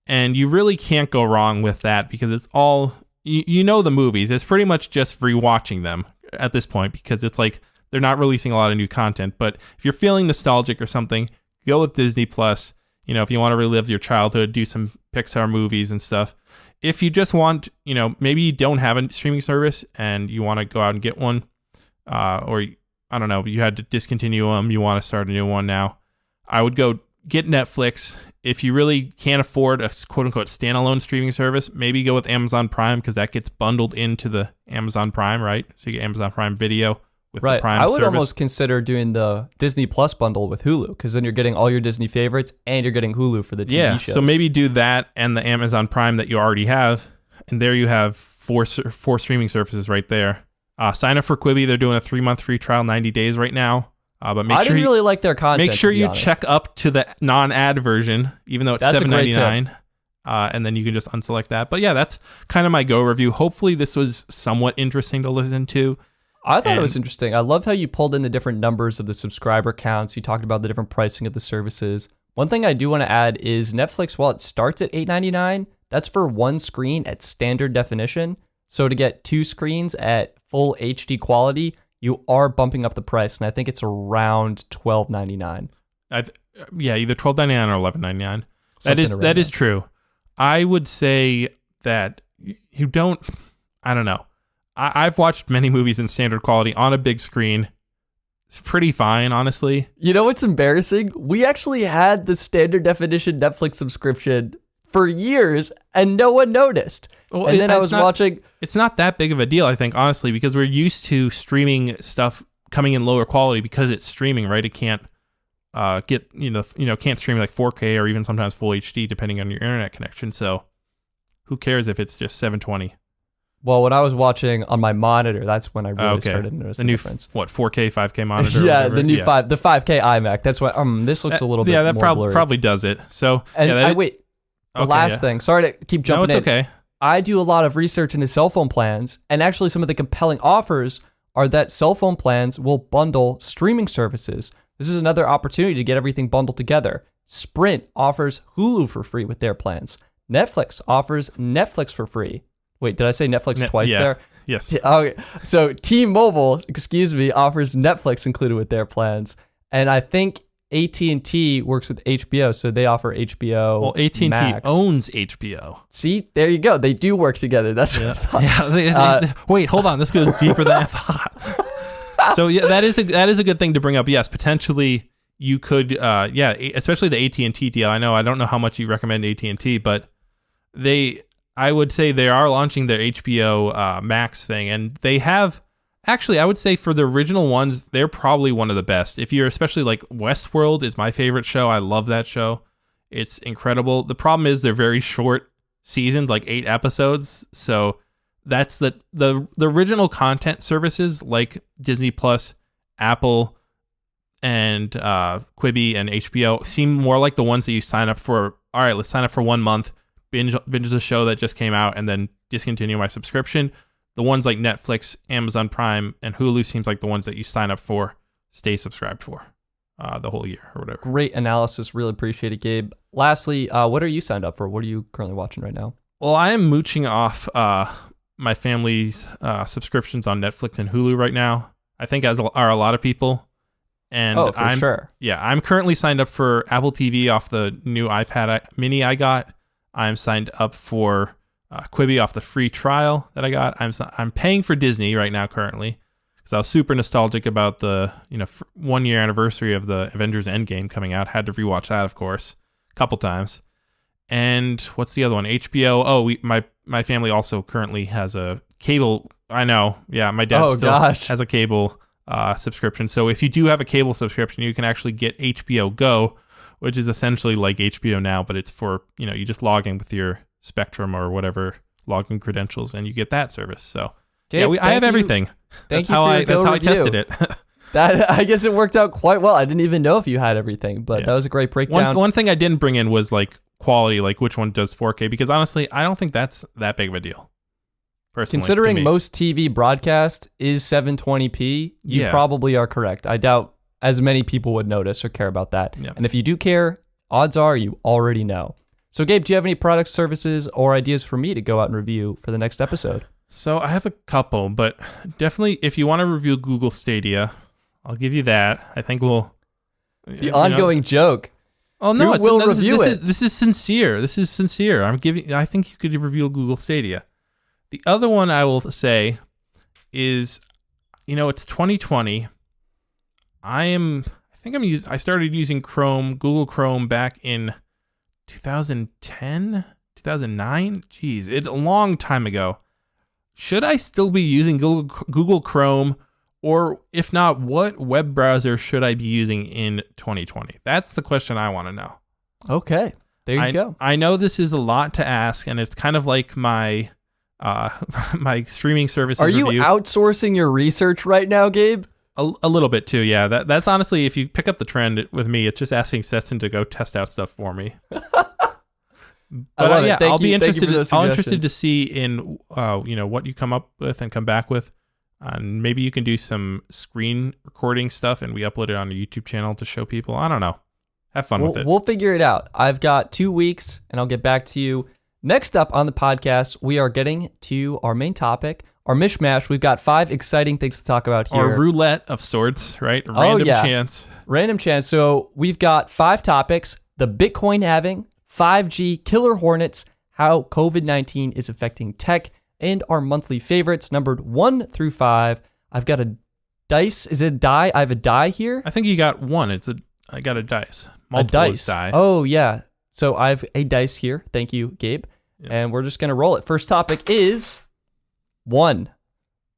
And you really can't go wrong with that because it's all, you know, the movies. It's pretty much just rewatching them at this point because it's like they're not releasing a lot of new content. But if you're feeling nostalgic or something, go with Disney Plus. You know, if you want to relive your childhood, do some Pixar movies and stuff. If you just want, you know, maybe you don't have a streaming service and you want to go out and get one, or I don't know, you had to discontinue them, you want to start a new one now, I would go get Netflix. If you really can't afford a quote-unquote standalone streaming service, maybe go with Amazon Prime because that gets bundled into the Amazon Prime, right? So you get Amazon Prime Video with the Prime service. I would almost consider doing the Disney Plus bundle with Hulu because then you're getting all your Disney favorites and you're getting Hulu for the TV shows. So maybe do that and the Amazon Prime that you already have, and there you have four streaming services right there. Sign up for Quibi. They're doing a 3-month free trial, 90 days right now. But make I sure didn't really like their content. Make sure to be you honest. check up to the non-ad version, even though it's $7.99. And then you can just unselect that. But yeah, that's kind of my Go review. Hopefully this was somewhat interesting to listen to. I thought it was interesting. I love how you pulled in the different numbers of the subscriber counts. You talked about the different pricing of the services. One thing I do want to add is Netflix, while it starts at $8.99, that's for one screen at standard definition. So to get 2 screens at full HD quality, you are bumping up the price, and I think it's around $12.99. Yeah, either $12.99 or $11.99. That is true. I would say that you don't. I don't know. I've watched many movies in standard quality on a big screen. It's pretty fine, honestly. You know what's embarrassing? We actually had the standard definition Netflix subscription for years, and no one noticed. Well, and then I was watching. It's not that big of a deal, I think, honestly, because we're used to streaming stuff coming in lower quality because it's streaming, right? It can't can't stream like 4K or even sometimes full HD depending on your internet connection. So who cares if it's just 720? Well, when I was watching on my monitor, that's when I really started noticing the difference. 4K, 5K monitor? Yeah, the new 5K iMac. That's why this looks a little bit more blurry. Probably does it. So the last thing. Sorry to keep jumping in. No, it's okay. I do a lot of research into cell phone plans, and actually some of the compelling offers are that cell phone plans will bundle streaming services. This is another opportunity to get everything bundled together. Sprint offers Hulu for free with their plans. Netflix offers Netflix for free. Wait, did I say Netflix twice there? Yes. Okay. So T-Mobile, offers Netflix included with their plans. And I think AT&T works with HBO, so they offer HBO. Well, AT&T Max. owns HBO. See, there you go. They do work together. That's what I thought. Wait, hold on. This goes deeper than I thought. So yeah, that is a good thing to bring up. Yes, potentially you could, especially the AT&T deal. I don't know how much you recommend AT&T, but I would say they are launching their HBO Max thing, and they have. Actually, I would say for the original ones, they're probably one of the best. If you're especially like Westworld is my favorite show. I love that show. It's incredible. The problem is they're very short seasons, like 8 episodes. So that's the original content services like Disney Plus, Apple, and Quibi and HBO seem more like the ones that you sign up for. All right, let's sign up for 1 month, binge the show that just came out, and then discontinue my subscription. The ones like Netflix, Amazon Prime, and Hulu seems like the ones that you sign up for, stay subscribed for the whole year or whatever. Great analysis. Really appreciate it, Gabe. Lastly, what are you signed up for? What are you currently watching right now? Well, I am mooching off my family's subscriptions on Netflix and Hulu right now. I think as are a lot of people. And for sure. Yeah, I'm currently signed up for Apple TV off the new iPad mini I got. I'm signed up for Quibi off the free trial that I got. I'm paying for Disney right now currently because I was super nostalgic about the 1 year anniversary of the Avengers Endgame coming out. Had to rewatch that, of course, a couple times. And what's the other one? HBO. Oh, my family also currently has a cable. I know. Yeah, my dad has a cable subscription. So if you do have a cable subscription, you can actually get HBO Go, which is essentially like HBO Now, but it's for you just log in with your Spectrum or whatever login credentials, and you get that service. So Gabe, I have everything. That's how I tested it. That I guess it worked out quite well. I didn't even know if you had everything, but that was a great breakdown. One thing I didn't bring in was like quality, like which one does 4K, because honestly, I don't think that's that big of a deal. Personally, considering most TV broadcast is 720p, you probably are correct. I doubt as many people would notice or care about that. Yeah. And if you do care, odds are you already know. So Gabe, do you have any products, services, or ideas for me to go out and review for the next episode? So I have a couple, but definitely if you want to review Google Stadia, I'll give you that. I think we'll... The ongoing joke. Oh no, we'll review it. This is sincere. This is sincere. I think you could review Google Stadia. The other one I will say is, it's 2020. I started using Google Chrome back in 2010, 2009. Jeez, a long time ago. Should I still be using Google Chrome? Or if not, what web browser should I be using in 2020? That's the question I want to know. Okay, there you go. I know this is a lot to ask, and it's kind of like my my streaming services review. Are you outsourcing your research right now, Gabe? A little bit too, yeah. That's honestly, if you pick up the trend with me, it's just asking Stetson to go test out stuff for me. But I'll be interested. I'm interested to see in what you come up with and come back with. And maybe you can do some screen recording stuff and we upload it on a YouTube channel to show people. I don't know. Have fun with it. We'll figure it out. I've got 2 weeks and I'll get back to you. Next up on the podcast, we are getting to our main topic, our mishmash. We've got 5 exciting things to talk about here. Or roulette of sorts, right? Random chance. Random chance. So we've got 5 topics: the Bitcoin halving, 5G, killer hornets, how COVID-19 is affecting tech, and our monthly favorites numbered 1 through 5. I've got a dice. Is it a die? I have a die here. I think you got one. I got a dice. Multiple a dice. Die. Oh, yeah. So I have a dice here. Thank you, Gabe. Yep. And we're just going to roll it. First topic is 1.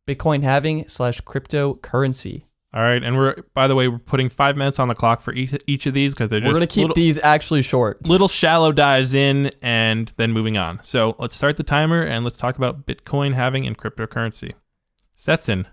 Bitcoin halving / cryptocurrency. All right. And we're putting 5 minutes on the clock for each of these because we're going to keep these actually short. Little shallow dives in and then moving on. So let's start the timer and let's talk about Bitcoin halving and cryptocurrency. Stetson,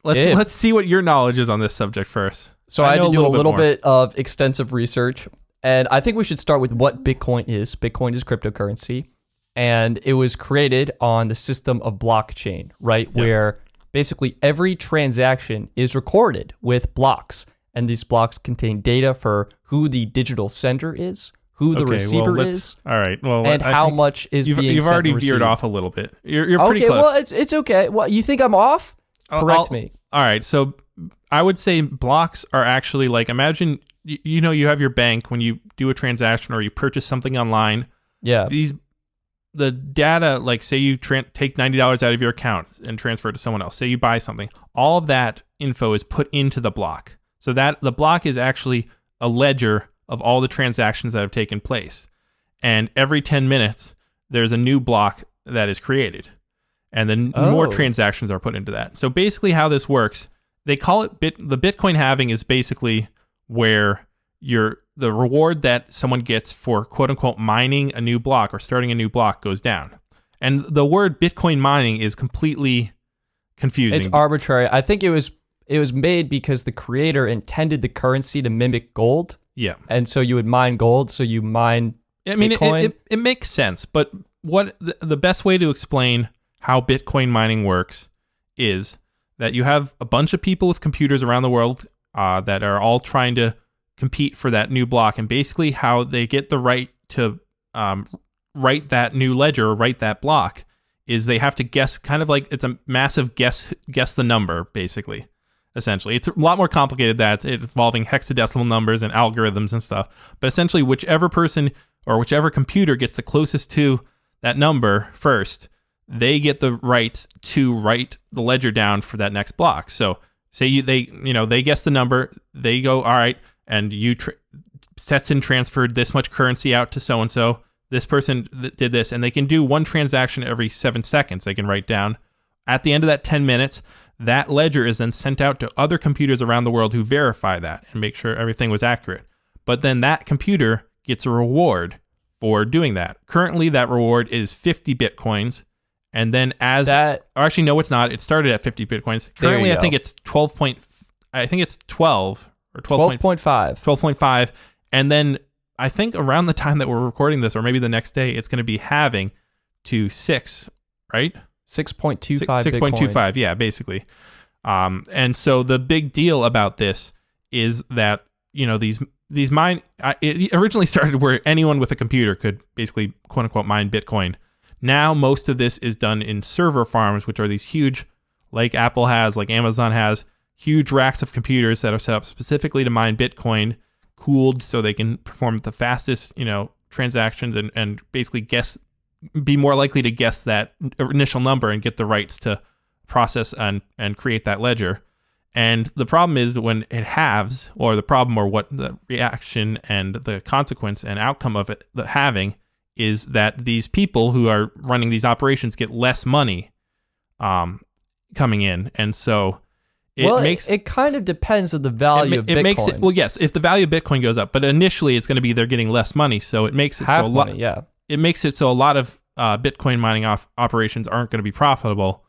let's see what your knowledge is on this subject first. So I had to do a little bit of extensive research, and I think we should start with what Bitcoin is. Bitcoin is cryptocurrency, and it was created on the system of blockchain, right? Yep. Where basically every transaction is recorded with blocks, and these blocks contain data for who the digital sender is, who the receiver is. All right. Well, and how much is being sent. You've already veered off a little bit. You're pretty close. Well, it's okay. Well, you think I'm off? Correct me. All right. So I would say blocks are actually like, imagine, you have your bank when you do a transaction or you purchase something online. Yeah. The data, like say you take $90 out of your account and transfer it to someone else. Say you buy something. All of that info is put into the block. So that the block is actually a ledger of all the transactions that have taken place. And every 10 minutes, there's a new block that is created. And then more transactions are put into that. So basically how this works, they call it the Bitcoin halving is basically where the reward that someone gets for quote unquote mining a new block or starting a new block goes down. And the word Bitcoin mining is completely confusing. It's arbitrary. I think it was made because the creator intended the currency to mimic gold. Yeah. And so you would mine gold, so you mine Bitcoin. It makes sense, but what the best way to explain how Bitcoin mining works is that you have a bunch of people with computers around the world that are all trying to compete for that new block, and basically how they get the right to write that new ledger or write that block is they have to guess, kind of like it's a massive guess the number, basically. Essentially, it's a lot more complicated than that. It's involving hexadecimal numbers and algorithms and stuff. But essentially, whichever person or whichever computer gets the closest to that number first, they get the right to write the ledger down for that next block. So say they guess the number, they go, all right, and Stetson transferred this much currency out to so and so. This person did this, and they can do one transaction every 7 seconds. They can write down. At the end of that 10 minutes, that ledger is then sent out to other computers around the world who verify that and make sure everything was accurate. But then that computer gets a reward for doing that. Currently, that reward is 50 Bitcoins. And then or actually, no, it's not. It started at 50 Bitcoins. Currently, I think it's 12 or 12.5. 12.5. And then I think around the time that we're recording this, or maybe the next day, it's going to be halving to 6, right? 6.25 6.25, yeah, basically. And so the big deal about this is that, these mine, it originally started where anyone with a computer could basically, quote unquote, mine Bitcoin. Now, most of this is done in server farms, which are these huge, like Apple has, like Amazon has, huge racks of computers that are set up specifically to mine Bitcoin, cooled so they can perform the fastest, transactions and basically be more likely to guess that initial number and get the rights to process and create that ledger. And the problem is when it halves, or what the reaction and the consequence and outcome of it, the halving, is that these people who are running these operations get less money coming in. And so it kind of depends on the value of Bitcoin. Yes, if the value of Bitcoin goes up, but initially it's going to be they're getting less money. So it makes it it makes it so a lot of Bitcoin mining operations aren't going to be profitable.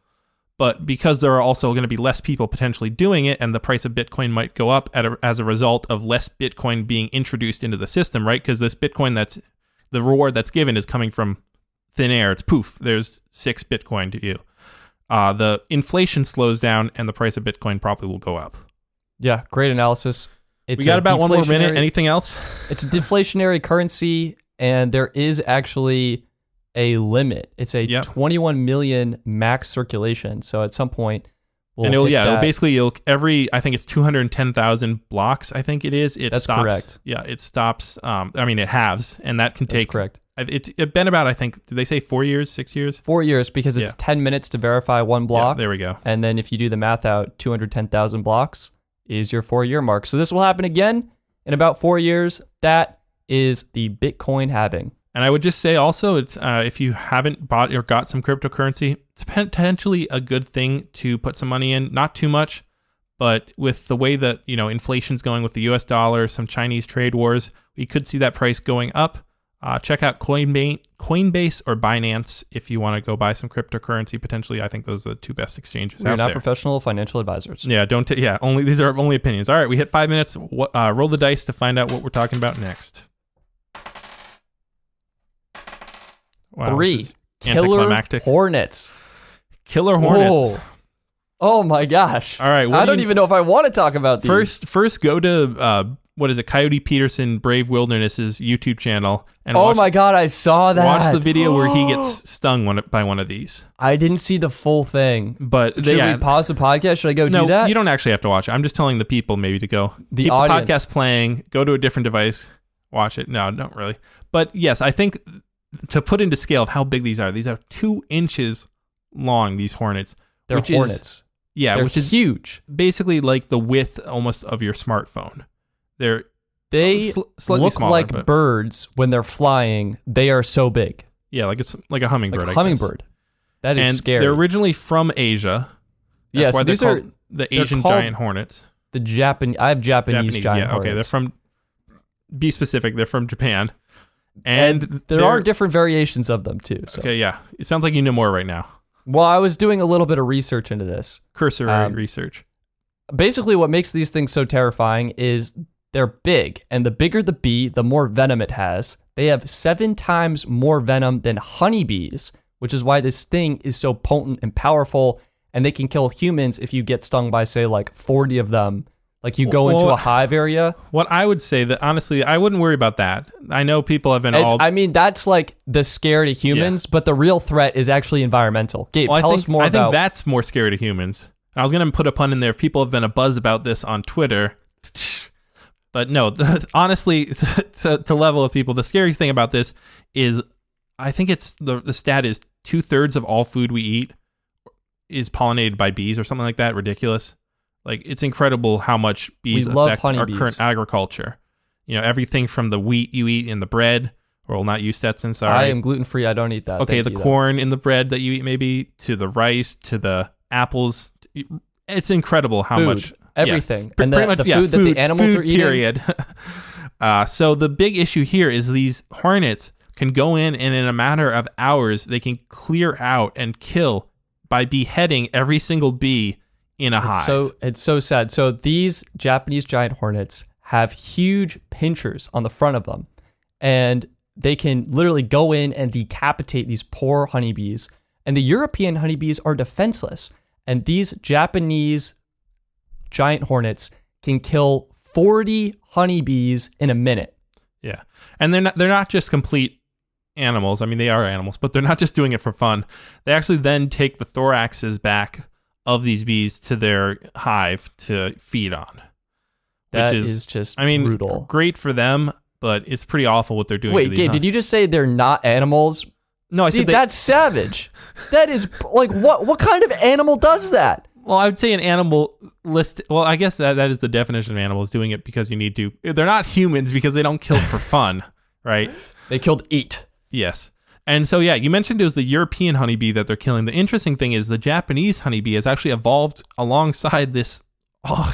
But because there are also going to be less people potentially doing it, and the price of Bitcoin might go up as a result of less Bitcoin being introduced into the system, right? Because this Bitcoin the reward that's given is coming from thin air. It's poof, there's 6 Bitcoin to you. The inflation slows down and the price of Bitcoin probably will go up. Yeah, great analysis. We got about 1 more minute. Anything else? It's a deflationary currency, and there is actually a limit. It's a 21 million max circulation. So at some point, it'll basically I think it's 210,000 blocks. I think it is. That's stops, correct. Yeah, it stops. It halves, and that can take. That's correct. It's been about, I think, did they say 4 years, 6 years? 4 years, because it's 10 minutes to verify one block. Yeah, there we go. And then if you do the math out, 210,000 blocks is your 4-year mark. So this will happen again in about 4 years. That is the Bitcoin halving. And I would just say also, it's if you haven't bought or got some cryptocurrency, it's potentially a good thing to put some money in. Not too much, but with the way that inflation's going with the U.S. dollar, some Chinese trade wars, we could see that price going up. Check out Coinbase or Binance if you want to go buy some cryptocurrency. Potentially, I think those are the 2 best exchanges out there. We're not professional financial advisors. Yeah, these are only opinions. All right, we hit 5 minutes. Roll the dice to find out what we're talking about next. Wow, 3 killer hornets. Killer hornets. Whoa. Oh my gosh! All right, I don't even know if I want to talk about these. First, go to Coyote Peterson Brave Wilderness's YouTube channel and my god, I saw that. Watch the video where he gets stung by one of these. I didn't see the full thing, but should we pause the podcast? Should I go do that? No, you don't actually have to watch it. I'm just telling the people maybe to go. The Keep audience. the podcast playing. Go to a different device. Watch it. No, don't really. But yes, I think to put into scale of how big these are 2 inches long. These hornets. They're hornets. Which is huge. Basically like the width almost of your smartphone. They slightly look smaller, like birds when they're flying. They are so big. Yeah, like it's like a hummingbird. Like a hummingbird. That is scary. They're originally from Asia. That's why they're called the Asian giant hornets. I have Japanese giant hornets. Okay, they're from. Be specific. They're from Japan, and there are different variations of them too. So. Okay, yeah. It sounds like you know more right now. Well, I was doing a little bit of research into this. Cursory research. Basically, what makes these things so terrifying is they're big, and the bigger the bee, the more venom it has. They have 7 times more venom than honeybees, which is why this thing is so potent and powerful, and they can kill humans if you get stung by, say, like 40 of them. Like you go into a hive area. What I would say that, honestly, I wouldn't worry about that. I know people have been that's like the scare to humans, but the real threat is actually environmental. Gabe, tell us more about... I think that's more scary to humans. I was going to put a pun in there. People have been a buzz about this on Twitter. But no, honestly, to level of people, the scary thing about this is, I think it's the stat is 2/3 of all food we eat is pollinated by bees or something like that. Ridiculous. Like, it's incredible how much bees affect our current agriculture. Everything from the wheat you eat in the bread, or not you, Stetson, sorry. I am gluten-free. I don't eat that. Okay, the corn in the bread that you eat maybe, to the rice, to the apples. It's incredible how much... Everything. Yeah, and the food that the animals are eating. Period. So the big issue here is these hornets can go in and in a matter of hours, they can clear out and kill by beheading every single bee in a hive. It's so sad. So these Japanese giant hornets have huge pinchers on the front of them, and they can literally go in and decapitate these poor honeybees. And the European honeybees are defenseless. And these Japanese giant hornets can kill 40 honeybees in a minute. Yeah. And they're not just complete animals. I mean, they are animals, but they're not just doing it for fun. They actually then take the thoraxes back of these bees to their hive to feed on. That is just brutal. Great for them, but it's pretty awful what they're doing. Wait, Gabe, did you just say they're not animals? No, I said that's savage. That is like, what kind of animal does that? Well, I would say an animal list. Well, I guess that is the definition of animal, is doing it because you need to. They're not humans because they don't kill for fun, right? They killed 8. Yes. And so, yeah, you mentioned it was the European honeybee that they're killing. The interesting thing is the Japanese honeybee has actually evolved alongside this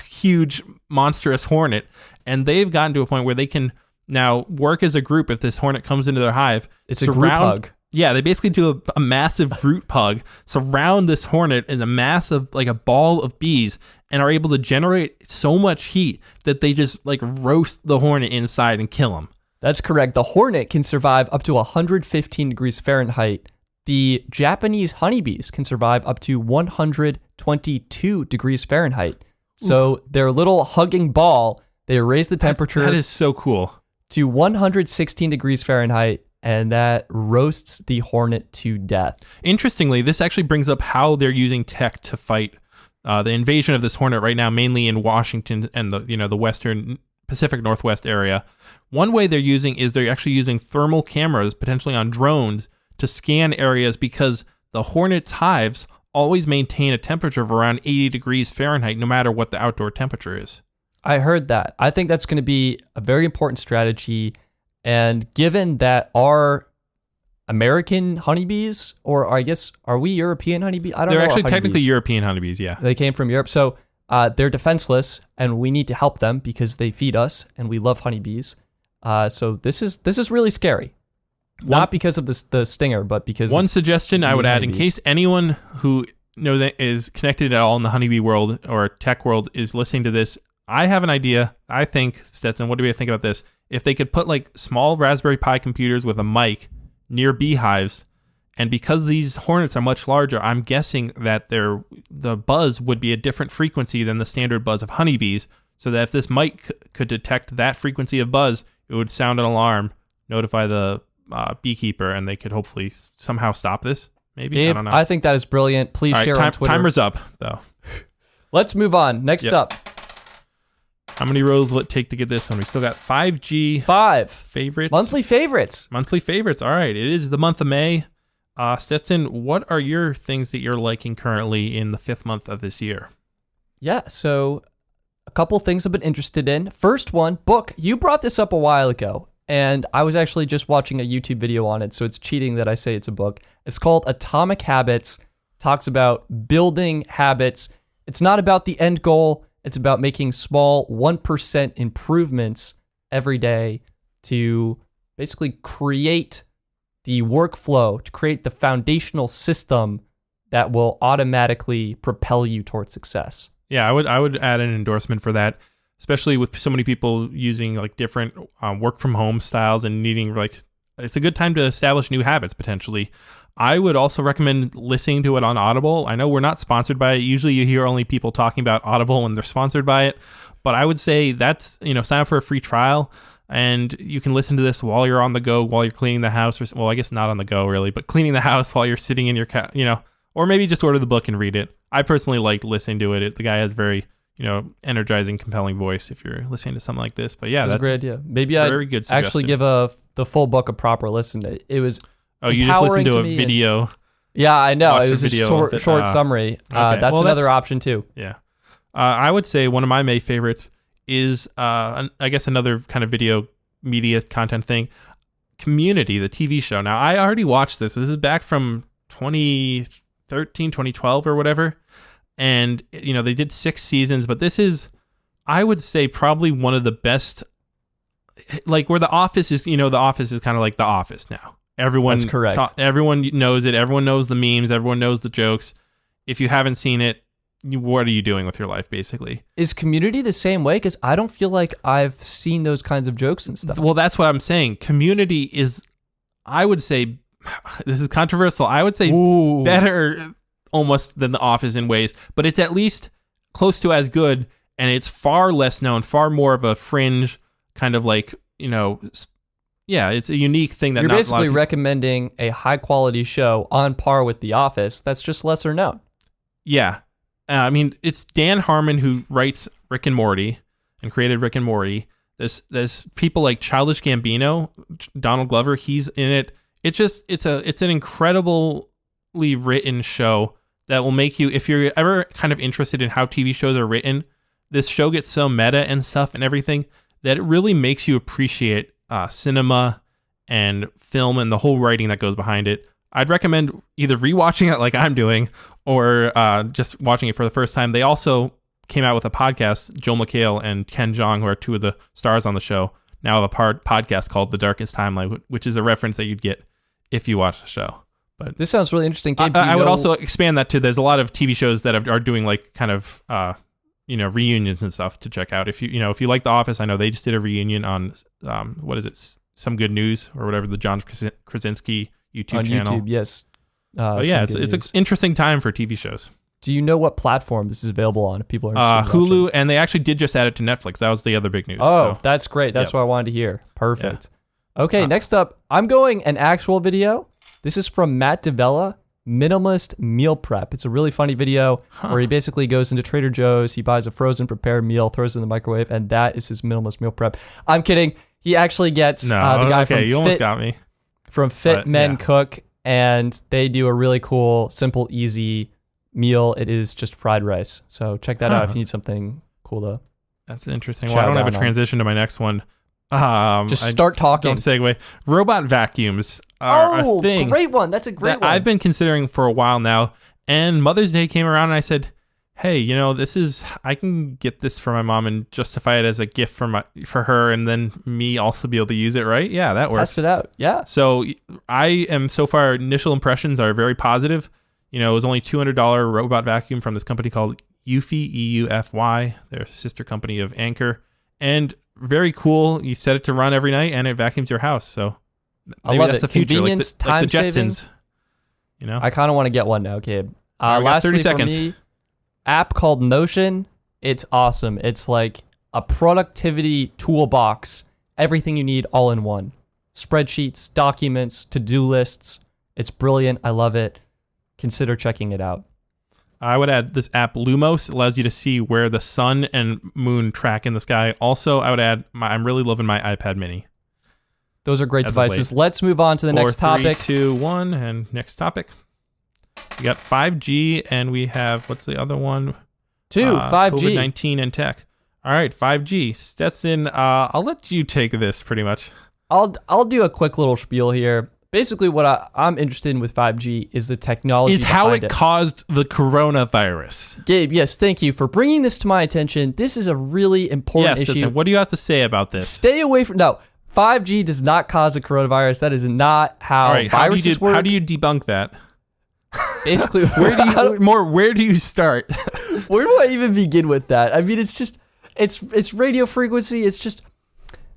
huge, monstrous hornet. And they've gotten to a point where they can now work as a group. If this hornet comes into their hive, it's a group hug. Yeah, they basically do a massive group hug, surround this hornet in a massive, like a ball of bees, and are able to generate so much heat that they just like roast the hornet inside and kill him. That's correct. The hornet can survive up to 115 degrees Fahrenheit. The Japanese honeybees can survive up to 122 degrees Fahrenheit. So their little hugging ball, they raise the temperature. That is so cool. To 116 degrees Fahrenheit. And that roasts the hornet to death. Interestingly, this actually brings up how they're using tech to fight the invasion of this hornet right now, mainly in Washington and the western Pacific Northwest area. One way they're actually using thermal cameras, potentially on drones, to scan areas because the hornet's hives always maintain a temperature of around 80 degrees Fahrenheit, no matter what the outdoor temperature is. I heard that. I think that's going to be a very important strategy. And given that our American honeybees, or I guess, are we European honeybees? I don't know. They're actually technically European honeybees, yeah. They came from Europe. So they're defenseless, and we need to help them because they feed us, and we love honeybees. So this is really scary. Not because of the stinger, but because one suggestion I would add, in case anyone who knows is connected at all in the honeybee world or tech world is listening to this, I have an idea. I think, Stetson, what do we think about this? If they could put like small Raspberry Pi computers with a mic near beehives, and because these hornets are much larger, I'm guessing that the buzz would be a different frequency than the standard buzz of honeybees, so that if this mic could detect that frequency of buzz, it would sound an alarm, notify the beekeeper, and they could hopefully somehow stop this. Maybe, Gabe, I don't know. I think that is brilliant. Please share on Twitter. Timer's up, though. Let's move on. Next up. How many rows will it take to get this one? We still got 5G. 5 favorites. Monthly favorites. Monthly favorites. All right. It is the month of May. Stetson, what are your things that you're liking currently in the 5th month of this year? Yeah, so a couple things I've been interested in. First one, book. You brought this up a while ago, and I was actually just watching a YouTube video on it, so it's cheating that I say it's a book. It's called Atomic Habits. Talks about building habits. It's not about the end goal. It's about making small 1% improvements every day to basically create the workflow, to create the foundational system that will automatically propel you towards success. Yeah, I would add an endorsement for that, especially with so many people using like different work from home styles and needing it's a good time to establish new habits potentially. I would also recommend listening to it on Audible. I know we're not sponsored by it. Usually you hear only people talking about Audible when they're sponsored by it. But I would say sign up for a free trial, and you can listen to this while you're on the go, while you're cleaning the house. Well, I guess not on the go really, but cleaning the house while you're sitting in your or maybe just order the book and read it. I personally like listening to it. The guy has very, energizing, compelling voice if you're listening to something like this. But yeah, that's a great idea. Maybe I'd actually give the full book a proper listen. It was you just listened to a video. Yeah, I know. It was a short summary. Okay. That's another option too. Yeah. I would say one of my May favorites is, I guess, another kind of video media content thing, Community, the TV show. Now, I already watched this. This is back from 2013, 2012 or whatever. And, they did 6 seasons, but this is, I would say, probably one of the best like where the office is, the office is kind of like the office now. Everyone, That's correct. Everyone knows it. Everyone knows the memes. Everyone knows the jokes. If you haven't seen it, what are you doing with your life, basically? Is Community the same way? Because I don't feel like I've seen those kinds of jokes and stuff. Well, that's what I'm saying. Community is, I would say, this is controversial. I would say better almost than The Office in ways, but it's at least close to as good, and it's far less known, far more of a fringe kind of like, it's a unique thing that You're not basically a lot of people... recommending a high quality show on par with The Office that's just lesser known. Yeah. I mean, it's Dan Harmon who writes Rick and Morty and created Rick and Morty. There's people like Childish Gambino, Donald Glover, he's in it. It's an incredibly written show that will make you, if you're ever kind of interested in how TV shows are written, this show gets so meta and stuff and everything that it really makes you appreciate cinema and film and the whole writing that goes behind it. I'd recommend either rewatching it like I'm doing or just watching it for the first time. They also came out with a podcast. Joel McHale and Ken Jeong, who are two of the stars on the show, now have a podcast called The Darkest Timeline, which is a reference that you'd get if you watch the show. But this sounds really interesting. Gabe, I would also expand that to, there's a lot of TV shows that are doing like kind of reunions and stuff to check out. If you like The Office, I know they just did a reunion on what is it, Some Good News or whatever, the John Krasinski YouTube on channel. YouTube, yes. It's an interesting time for TV shows. Do you know what platform this is available on if people are interested in Hulu, watching? and they actually did just add it to Netflix. That was the other big news. Oh, that's great. That's what I wanted to hear. Perfect. Yeah. Okay, next up, I'm going an actual video. This is from Matt DeVella, Minimalist Meal Prep. It's a really funny video where he basically goes into Trader Joe's, he buys a frozen prepared meal, throws it in the microwave, and that is his minimalist meal prep. I'm kidding. He actually gets the guy from you almost got me. From Fit Men Cook, and they do a really cool, simple, easy meal. It is just fried rice. So check that out if you need something cool to. That's interesting. Well, I don't have a transition to my next one. Just start talking. Don't segue. Robot vacuums are a thing. Great one. That's a great one. I've been considering for a while now. And Mother's Day came around and I said, hey, I can get this for my mom and justify it as a gift for her, and then me also be able to use it, right? Yeah, that works. Test it out. Yeah. So so far, initial impressions are very positive. It was only $200 robot vacuum from this company called Eufy, EUFY. They're a sister company of Anchor. And very cool. You set it to run every night and it vacuums your house. So maybe that's the future. Convenience, time like the Jetsons. savings. I kind of want to get one now, Gabe. We got 30 seconds. For me, app called Notion. It's awesome. It's like a productivity toolbox. Everything you need all in one. Spreadsheets, documents, to-do lists. It's brilliant. I love it. Consider checking it out. I would add this app Lumos. It allows you to see where the sun and moon track in the sky. Also, I would add, I'm really loving my iPad mini. Those are great devices. Let's move on to the next topic. 3, 2, 1, and next topic. We got 5G, and we have, what's the other one? 5G. COVID-19 and tech. All right, 5G. Stetson, I'll let you take this pretty much. I'll do a quick little spiel here. Basically, what I'm interested in with 5G is the technology. Is how it caused the coronavirus. Gabe, yes, thank you for bringing this to my attention. This is a really important issue. Stetson, what do you have to say about this? Stay away from... No, 5G does not cause a coronavirus. That is not how viruses work. How do you debunk that? Basically, where do you start? Where do I even begin with that? I mean, it's radio frequency. It's just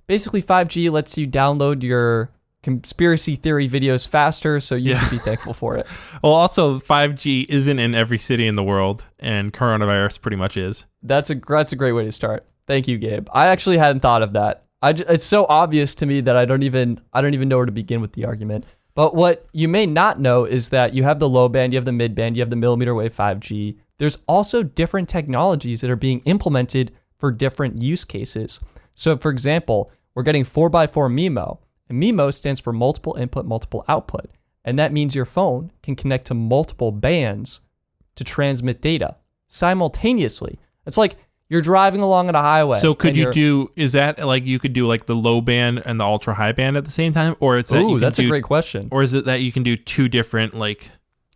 basically 5G lets you download your conspiracy theory videos faster, so you should be thankful for it. Well, also 5G isn't in every city in the world, and coronavirus pretty much is. That's a great way to start. Thank you, Gabe. I actually hadn't thought of that. It's so obvious to me that I don't even know where to begin with the argument. But what you may not know is that you have the low band, you have the mid band, you have the millimeter wave 5G. There's also different technologies that are being implemented for different use cases. So, for example, we're getting 4x4 MIMO. And MIMO stands for multiple input, multiple output. And that means your phone can connect to multiple bands to transmit data simultaneously. It's like you're driving along on a highway. So is that like you could do like the low band and the ultra high band at the same time? Or is that that's a great question. Or is it that you can do two different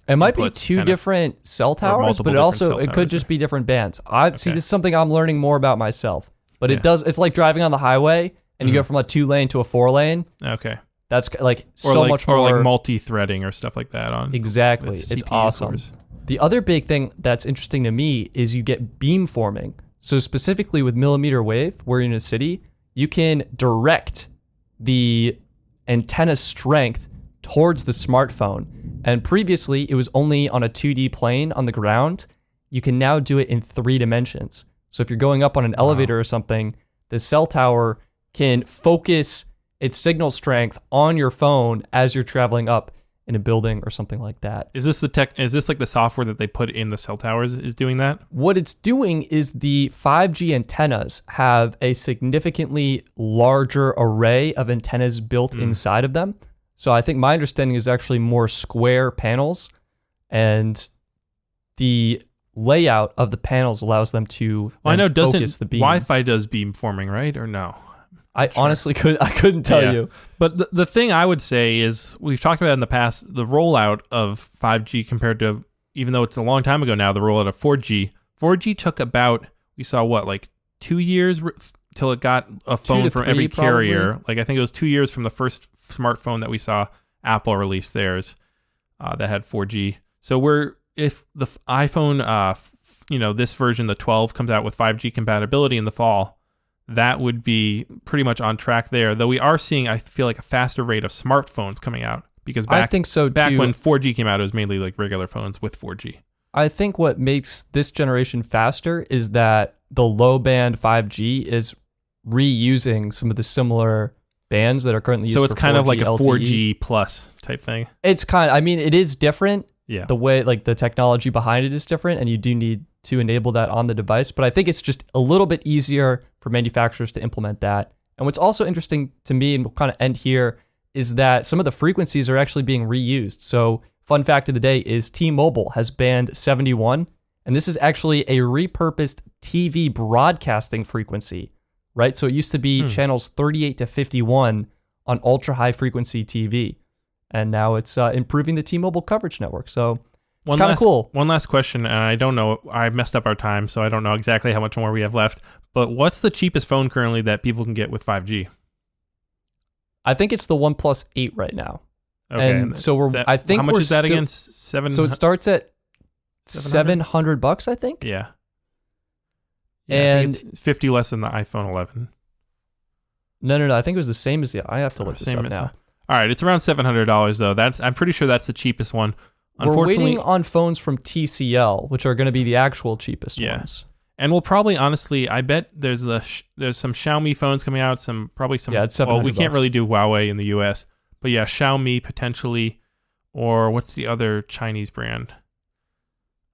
it might be two different cell towers, but it could just be different bands. See, this is something I'm learning more about myself. But it's like driving on the highway and you go from a 2-lane to a 4-lane, Okay. that's like so much more. Or like multi-threading or stuff like that on. Exactly. with It's CPU awesome. cores. The other big thing that's interesting to me is you get beamforming. So specifically with millimeter wave, where you're in a city, you can direct the antenna strength towards the smartphone. And previously, it was only on a 2D plane on the ground. You can now do it in 3 dimensions. So if you're going up on an elevator or something, the cell tower can focus its signal strength on your phone as you're traveling up in a building or something like that. Is this the tech? Is this like the software that they put in the cell towers is doing that? What it's doing is the 5G antennas have a significantly larger array of antennas built inside of them. So I think my understanding is actually more square panels, and the layout of the panels allows them to Well, I know focus the beam. Wi-Fi does beamforming, right? Or no? Honestly couldn't tell you. But the thing I would say is we've talked about in the past the rollout of 5G compared to, even though it's a long time ago now, the rollout of 4G. 4G took about, we saw what, like 2 years till it got a phone from every carrier. Probably. Like I think it was 2 years from the first smartphone that we saw Apple release theirs that had 4G. So if the iPhone, this version, the 12, comes out with 5G compatibility in the fall, that would be pretty much on track there. Though we are seeing, I feel like, a faster rate of smartphones coming out because I think so too. Back when 4G came out, it was mainly like regular phones with 4G. I think what makes this generation faster is that the low band 5G is reusing some of the similar bands that are currently used. So it's for kind 4G of like a LTE. 4G plus type thing. It is different. Yeah. The way, like, the technology behind it is different, and you do need to enable that on the device. But I think it's just a little bit easier for manufacturers to implement that. And what's also interesting to me, and we'll kind of end here, is that some of the frequencies are actually being reused. So fun fact of the day is T-Mobile has band 71, and this is actually a repurposed TV broadcasting frequency, right? So it used to be channels 38 to 51 on ultra high frequency TV. And now it's improving the T-Mobile coverage network. So it's kind of cool. One last question, and I don't know, I messed up our time, so I don't know exactly how much more we have left. But what's the cheapest phone currently that people can get with 5G? I think it's the OnePlus 8 right now. Okay. And so how much is that again? So it starts at $700, I think. Yeah. And I think it's 50 less than the iPhone 11. No. I think it was the same as I have to look this up now. All right, it's around $700 though. I'm pretty sure that's the cheapest one. We're waiting on phones from TCL, which are going to be the actual cheapest ones. And we'll probably, honestly, I bet there's some Xiaomi phones coming out. It's $700. Well, we can't really do Huawei in the US, but yeah, Xiaomi potentially, or what's the other Chinese brand?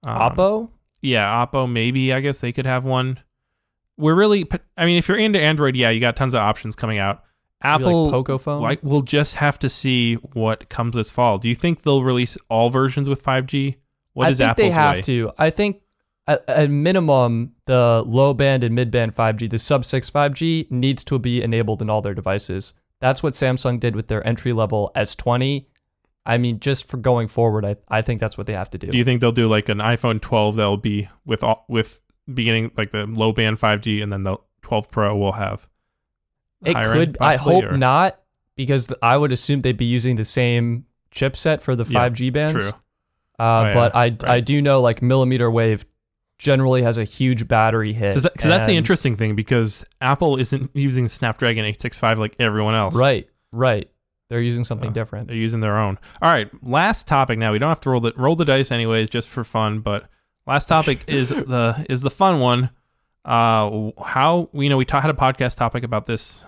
Oppo. Yeah, Oppo. Maybe, I guess they could have one. If you're into Android, yeah, you got tons of options coming out. Apple, like Poco phone. We'll just have to see what comes this fall. Do you think they'll release all versions with 5G? I think they have to. I think at minimum, the low band and mid band 5G, the sub 6 5G, needs to be enabled in all their devices. That's what Samsung did with their entry level S20. I mean, just for going forward, I think that's what they have to do. Do you think they'll do like an iPhone 12 that'll be with beginning like the low band 5G, and then the 12 Pro will have? It could. I hope not, because I would assume they'd be using the same chipset for the 5G bands. True. But I do know like millimeter wave generally has a huge battery hit. Because that's the interesting thing, because Apple isn't using Snapdragon 865 like everyone else. Right. They're using something different. They're using their own. All right, last topic now. We don't have to roll the dice anyways, just for fun. But last topic is the fun one. How we had a podcast topic about this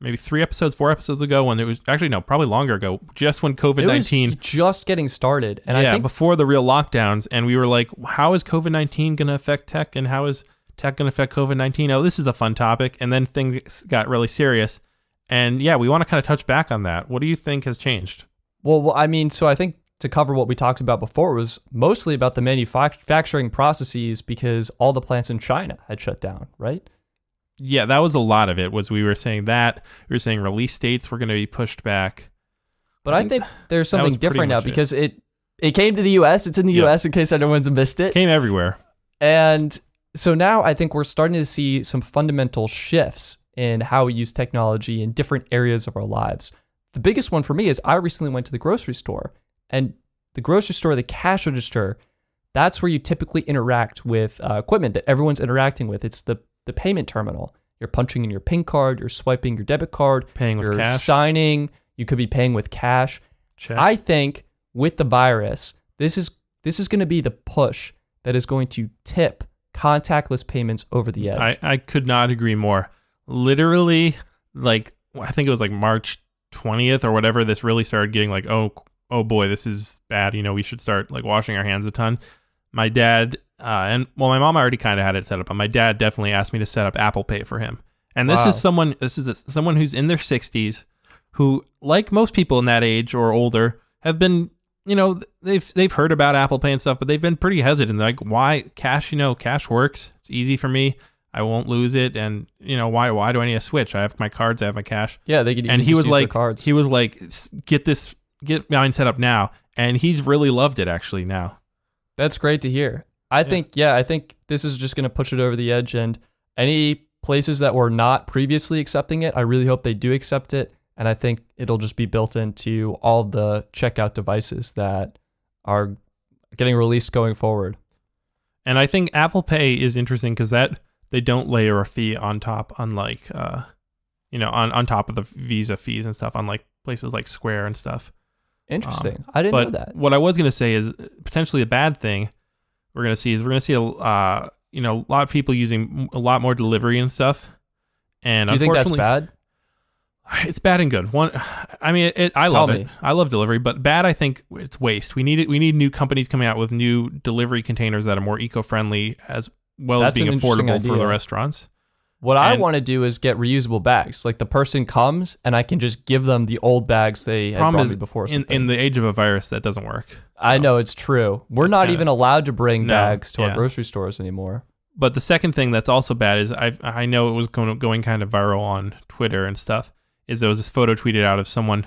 maybe 4 episodes ago, when it was probably longer ago, just when COVID-19 was just getting started, and I think before the real lockdowns, and we were like, how is COVID-19 going to affect tech, and how is tech going to affect COVID-19? Oh, this is a fun topic, and then things got really serious, and we want to kind of touch back on that. What do you think has changed? Well, I mean, so I think to cover what we talked about before was mostly about the manufacturing processes, because all the plants in China had shut down, right? Yeah, that was a lot of it. We were saying release dates were going to be pushed back. But I think there's something different now, because it came to the US. It's in the US, in case anyone's missed it. Came everywhere. And so now I think we're starting to see some fundamental shifts in how we use technology in different areas of our lives. The biggest one for me is I recently went to the grocery store, and the grocery store, the cash register, that's where you typically interact with equipment that everyone's interacting with. It's the payment terminal. You're punching in your PIN card, you're swiping your debit card, paying with you're cash, signing, you could be paying with cash. check. I think with the virus, this is going to be the push that is going to tip contactless payments over the edge. I could not agree more. Literally, like, I think it was like March 20th or whatever, this really started getting like, oh boy, this is bad. We should start like washing our hands a ton. My dad, my mom already kind of had it set up, but my dad definitely asked me to set up Apple Pay for him. And this is someone who's in their 60s who, like most people in that age or older, have been, they've heard about Apple Pay and stuff, but they've been pretty hesitant. Like, why cash? Cash works. It's easy for me. I won't lose it. And why do I need a switch? I have my cards. I have my cash. Yeah, they could. And he was like, cards. He was like, get mine set up now. And he's really loved it actually now. That's great to hear. I think this is just going to push it over the edge, and any places that were not previously accepting it, I really hope they do accept it. And I think it'll just be built into all the checkout devices that are getting released going forward. And I think Apple Pay is interesting because that they don't layer a fee on top, unlike, on top of the Visa fees and stuff, unlike places like Square and stuff. Interesting. I didn't know that. What I was going to say is potentially a bad thing we're going to see a lot of people using a lot more delivery and stuff. And do you think that's bad? It's bad and good. I love it. I love delivery, but bad, I think it's waste. We need new companies coming out with new delivery containers that are more eco-friendly as well as being affordable for the restaurants. What I want to do is get reusable bags. Like the person comes and I can just give them the old bags they had brought me before. In the age of a virus, that doesn't work. So I know, it's true. We're not even allowed to bring bags to our grocery stores anymore. But the second thing that's also bad is I know it was going kind of viral on Twitter and stuff, is there was this photo tweeted out of someone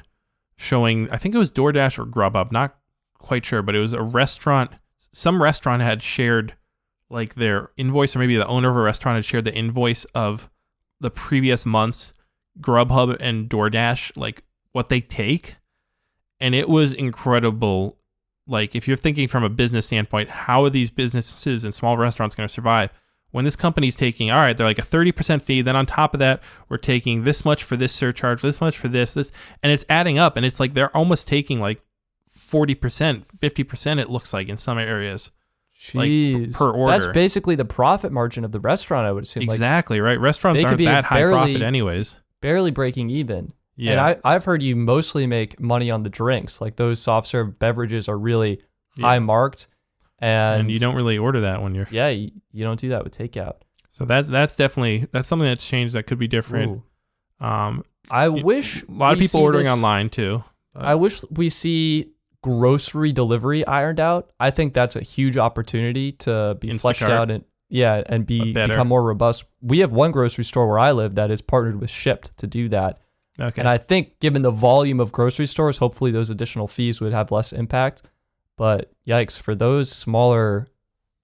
showing, I think it was DoorDash or Grubhub, not quite sure, but it was a restaurant. Some restaurant had shared like their invoice, or maybe the owner of a restaurant had shared the invoice of the previous month's Grubhub and DoorDash, like what they take. And it was incredible. Like, if you're thinking from a business standpoint, how are these businesses and small restaurants going to survive when this company's taking, all right, they're like a 30% fee. Then on top of that, we're taking this much for this surcharge, this much for this, and it's adding up. And it's like, they're almost taking like 40%, 50%, it looks like in some areas. Jeez. Like per order. That's basically the profit margin of the restaurant, I would assume. Exactly, right? Restaurants aren't that high profit anyways. Barely breaking even. Yeah. And I've heard you mostly make money on the drinks. Like those soft serve beverages are really high marked. And you don't really order that when you're... Yeah, you don't do that with takeout. So that's something that's changed that could be different. I wish... A lot of people ordering online too. I wish we see grocery delivery ironed out. I think that's a huge opportunity to be fleshed out and become more robust. We have one grocery store where I live that is partnered with Shipt to do that. Okay. And I think given the volume of grocery stores, hopefully those additional fees would have less impact. But yikes, for those smaller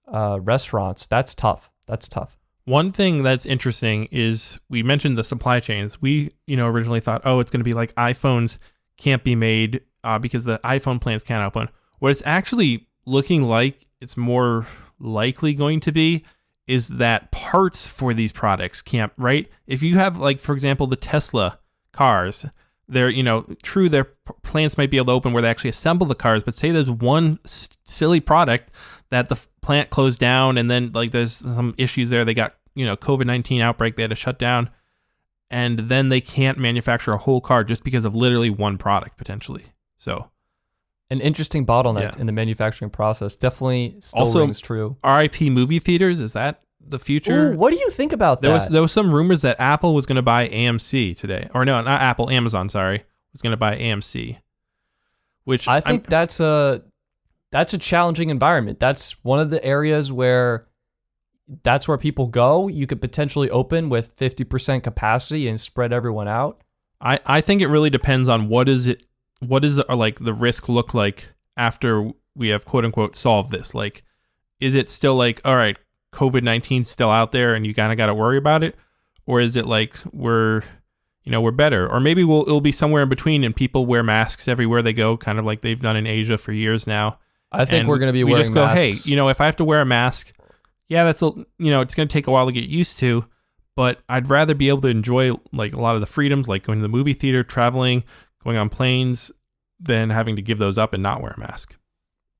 restaurants, that's tough. That's tough. One thing that's interesting is we mentioned the supply chains. We, originally thought, it's going to be like iPhones can't be made because the iPhone plants can't open. What it's actually looking like it's more likely going to be is that parts for these products can't, right? If you have, like, for example, the Tesla cars, they're, true, their plants might be able to open where they actually assemble the cars, but say there's one silly product that the plant closed down and then, like, there's some issues there. They got, COVID-19 outbreak, they had to shut down, and then they can't manufacture a whole car just because of literally one product potentially. So an interesting bottleneck in the manufacturing process. Definitely still rings true. RIP movie theaters, is that the future? Ooh, what do you think about that? There was some rumors that Apple was going to buy AMC today. Or no, not Apple, Amazon, sorry. Was going to buy AMC. Which I think that's a challenging environment. That's one of the areas where that's where people go. You could potentially open with 50% capacity and spread everyone out. I think it really depends on what does like the risk look like after we have quote unquote solved this. Like, is it still like, all right, COVID-19 still out there and you kind of got to worry about it? or is it like we're better, or maybe it'll be somewhere in between, and people wear masks everywhere they go, kind of like they've done in Asia for years now. I think and we're going to be we wearing just go, masks. hey, if I have to wear a mask, yeah, it's going to take a while to get used to, but I'd rather be able to enjoy like a lot of the freedoms, like going to the movie theater, traveling, going on planes, than having to give those up and not wear a mask.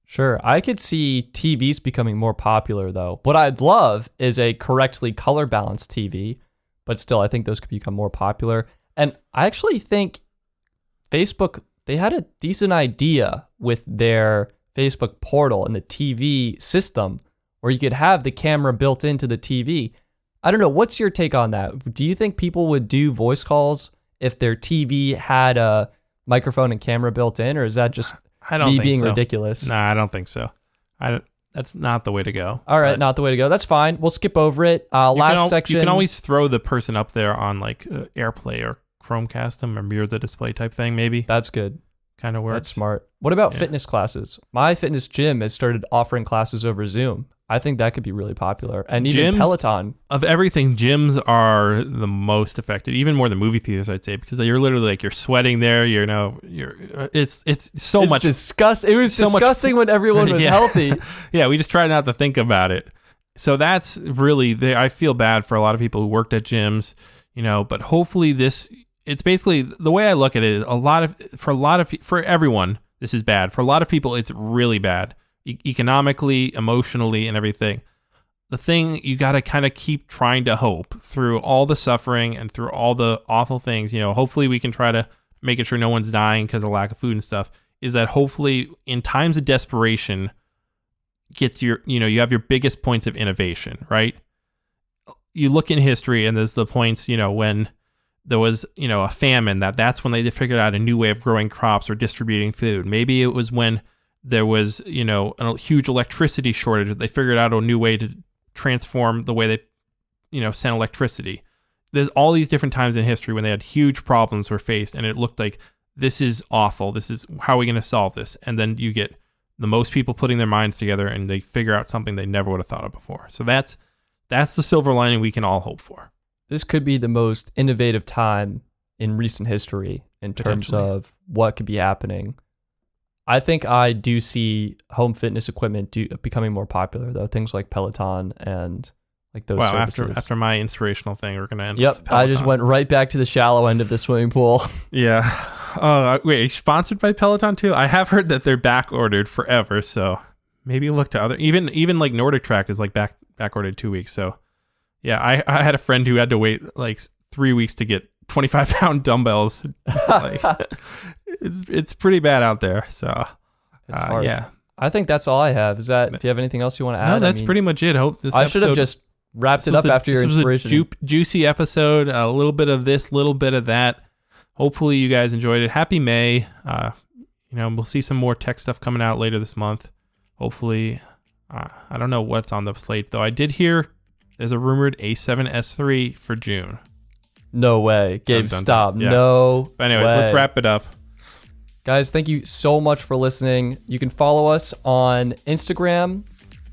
Sure. I could see TVs becoming more popular, though. What I'd love is a correctly color balanced TV, but still, I think those could become more popular. And I actually think Facebook, they had a decent idea with their Facebook portal and the TV system where you could have the camera built into the TV. I don't know. What's your take on that? Do you think people would do voice calls if their TV had a microphone and camera built in, or is that just me being ridiculous? No, I don't think so. That's not the way to go. All right, not the way to go. That's fine. We'll skip over it. Last section. You can always throw the person up there on like AirPlay or Chromecast them or mirror the display type thing, maybe. That's good. Kind of works. That's smart. What about fitness classes? My fitness gym has started offering classes over Zoom. I think that could be really popular. And even Peloton. Of everything, gyms are the most affected, even more than movie theaters, I'd say, because you're literally like, you're sweating there. It's so much. Disgusting. It was so disgusting when everyone was healthy. Yeah, we just try not to think about it. So that's really, I feel bad for a lot of people who worked at gyms, but hopefully it's basically, the way I look at it is for everyone, this is bad. For a lot of people, it's really bad. Economically, emotionally, and everything. The thing you got to kind of keep trying to hope through all the suffering and through all the awful things, hopefully we can try to make sure no one's dying because of lack of food and stuff, is that hopefully in times of desperation gets you have your biggest points of innovation, right? You look in history and there's the points, when there was, a famine, that's when they figured out a new way of growing crops or distributing food. Maybe it was when there was, a huge electricity shortage. They figured out a new way to transform the way they, send electricity. There's all these different times in history when they had huge problems were faced, and it looked like this is awful. This is how are we going to solve this? And then you get the most people putting their minds together, and they figure out something they never would have thought of before. So that's the silver lining we can all hope for. This could be the most innovative time in recent history in terms of what could be happening. I think I do see home fitness equipment becoming more popular, though. Things like Peloton and like those services. After my inspirational thing, we're going to end with Peloton. I just went right back to the shallow end of the swimming pool. Yeah. Wait, are you sponsored by Peloton too? I have heard that they're back ordered forever, so maybe look to other. Even like Nordic Track is like back ordered 2 weeks. So yeah, I had a friend who had to wait like 3 weeks to get 25-pound dumbbells. Like, it's pretty bad out there. So it's hard. Yeah, I think that's all I have. Do you have anything else you want to add? No, that's pretty much it. I should have just wrapped it up after your inspiration. This was a juicy episode. A little bit of this, little bit of that. Hopefully you guys enjoyed it. Happy May. We'll see some more tech stuff coming out later this month. Hopefully, I don't know what's on the slate though. I did hear there's a rumored A7S3 for June. No way. Gabe, stop. Yeah. No But anyways, way. Let's wrap it up. Guys, thank you so much for listening. You can follow us on Instagram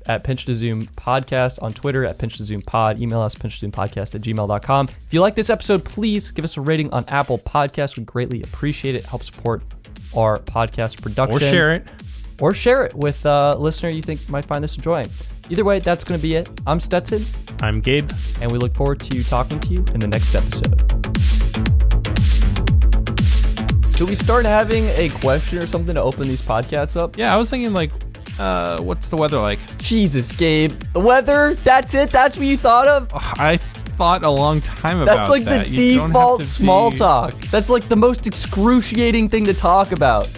at Pinch to Zoom Podcast, on Twitter at Pinch to Zoom Pod, email us pinchtozoom.podcast@gmail.com. If you like this episode, please give us a rating on Apple Podcasts. We greatly appreciate it. Help support our podcast production. Or share it with a listener you think might find this enjoying. Either way, that's going to be it. I'm Stetson. I'm Gabe. And we look forward to talking to you in the next episode. Should we start having a question or something to open these podcasts up? Yeah, I was thinking like, what's the weather like? Jesus, Gabe. The weather? That's it? That's what you thought of? I thought a long time about that. That's like the default small talk. That's like the most excruciating thing to talk about.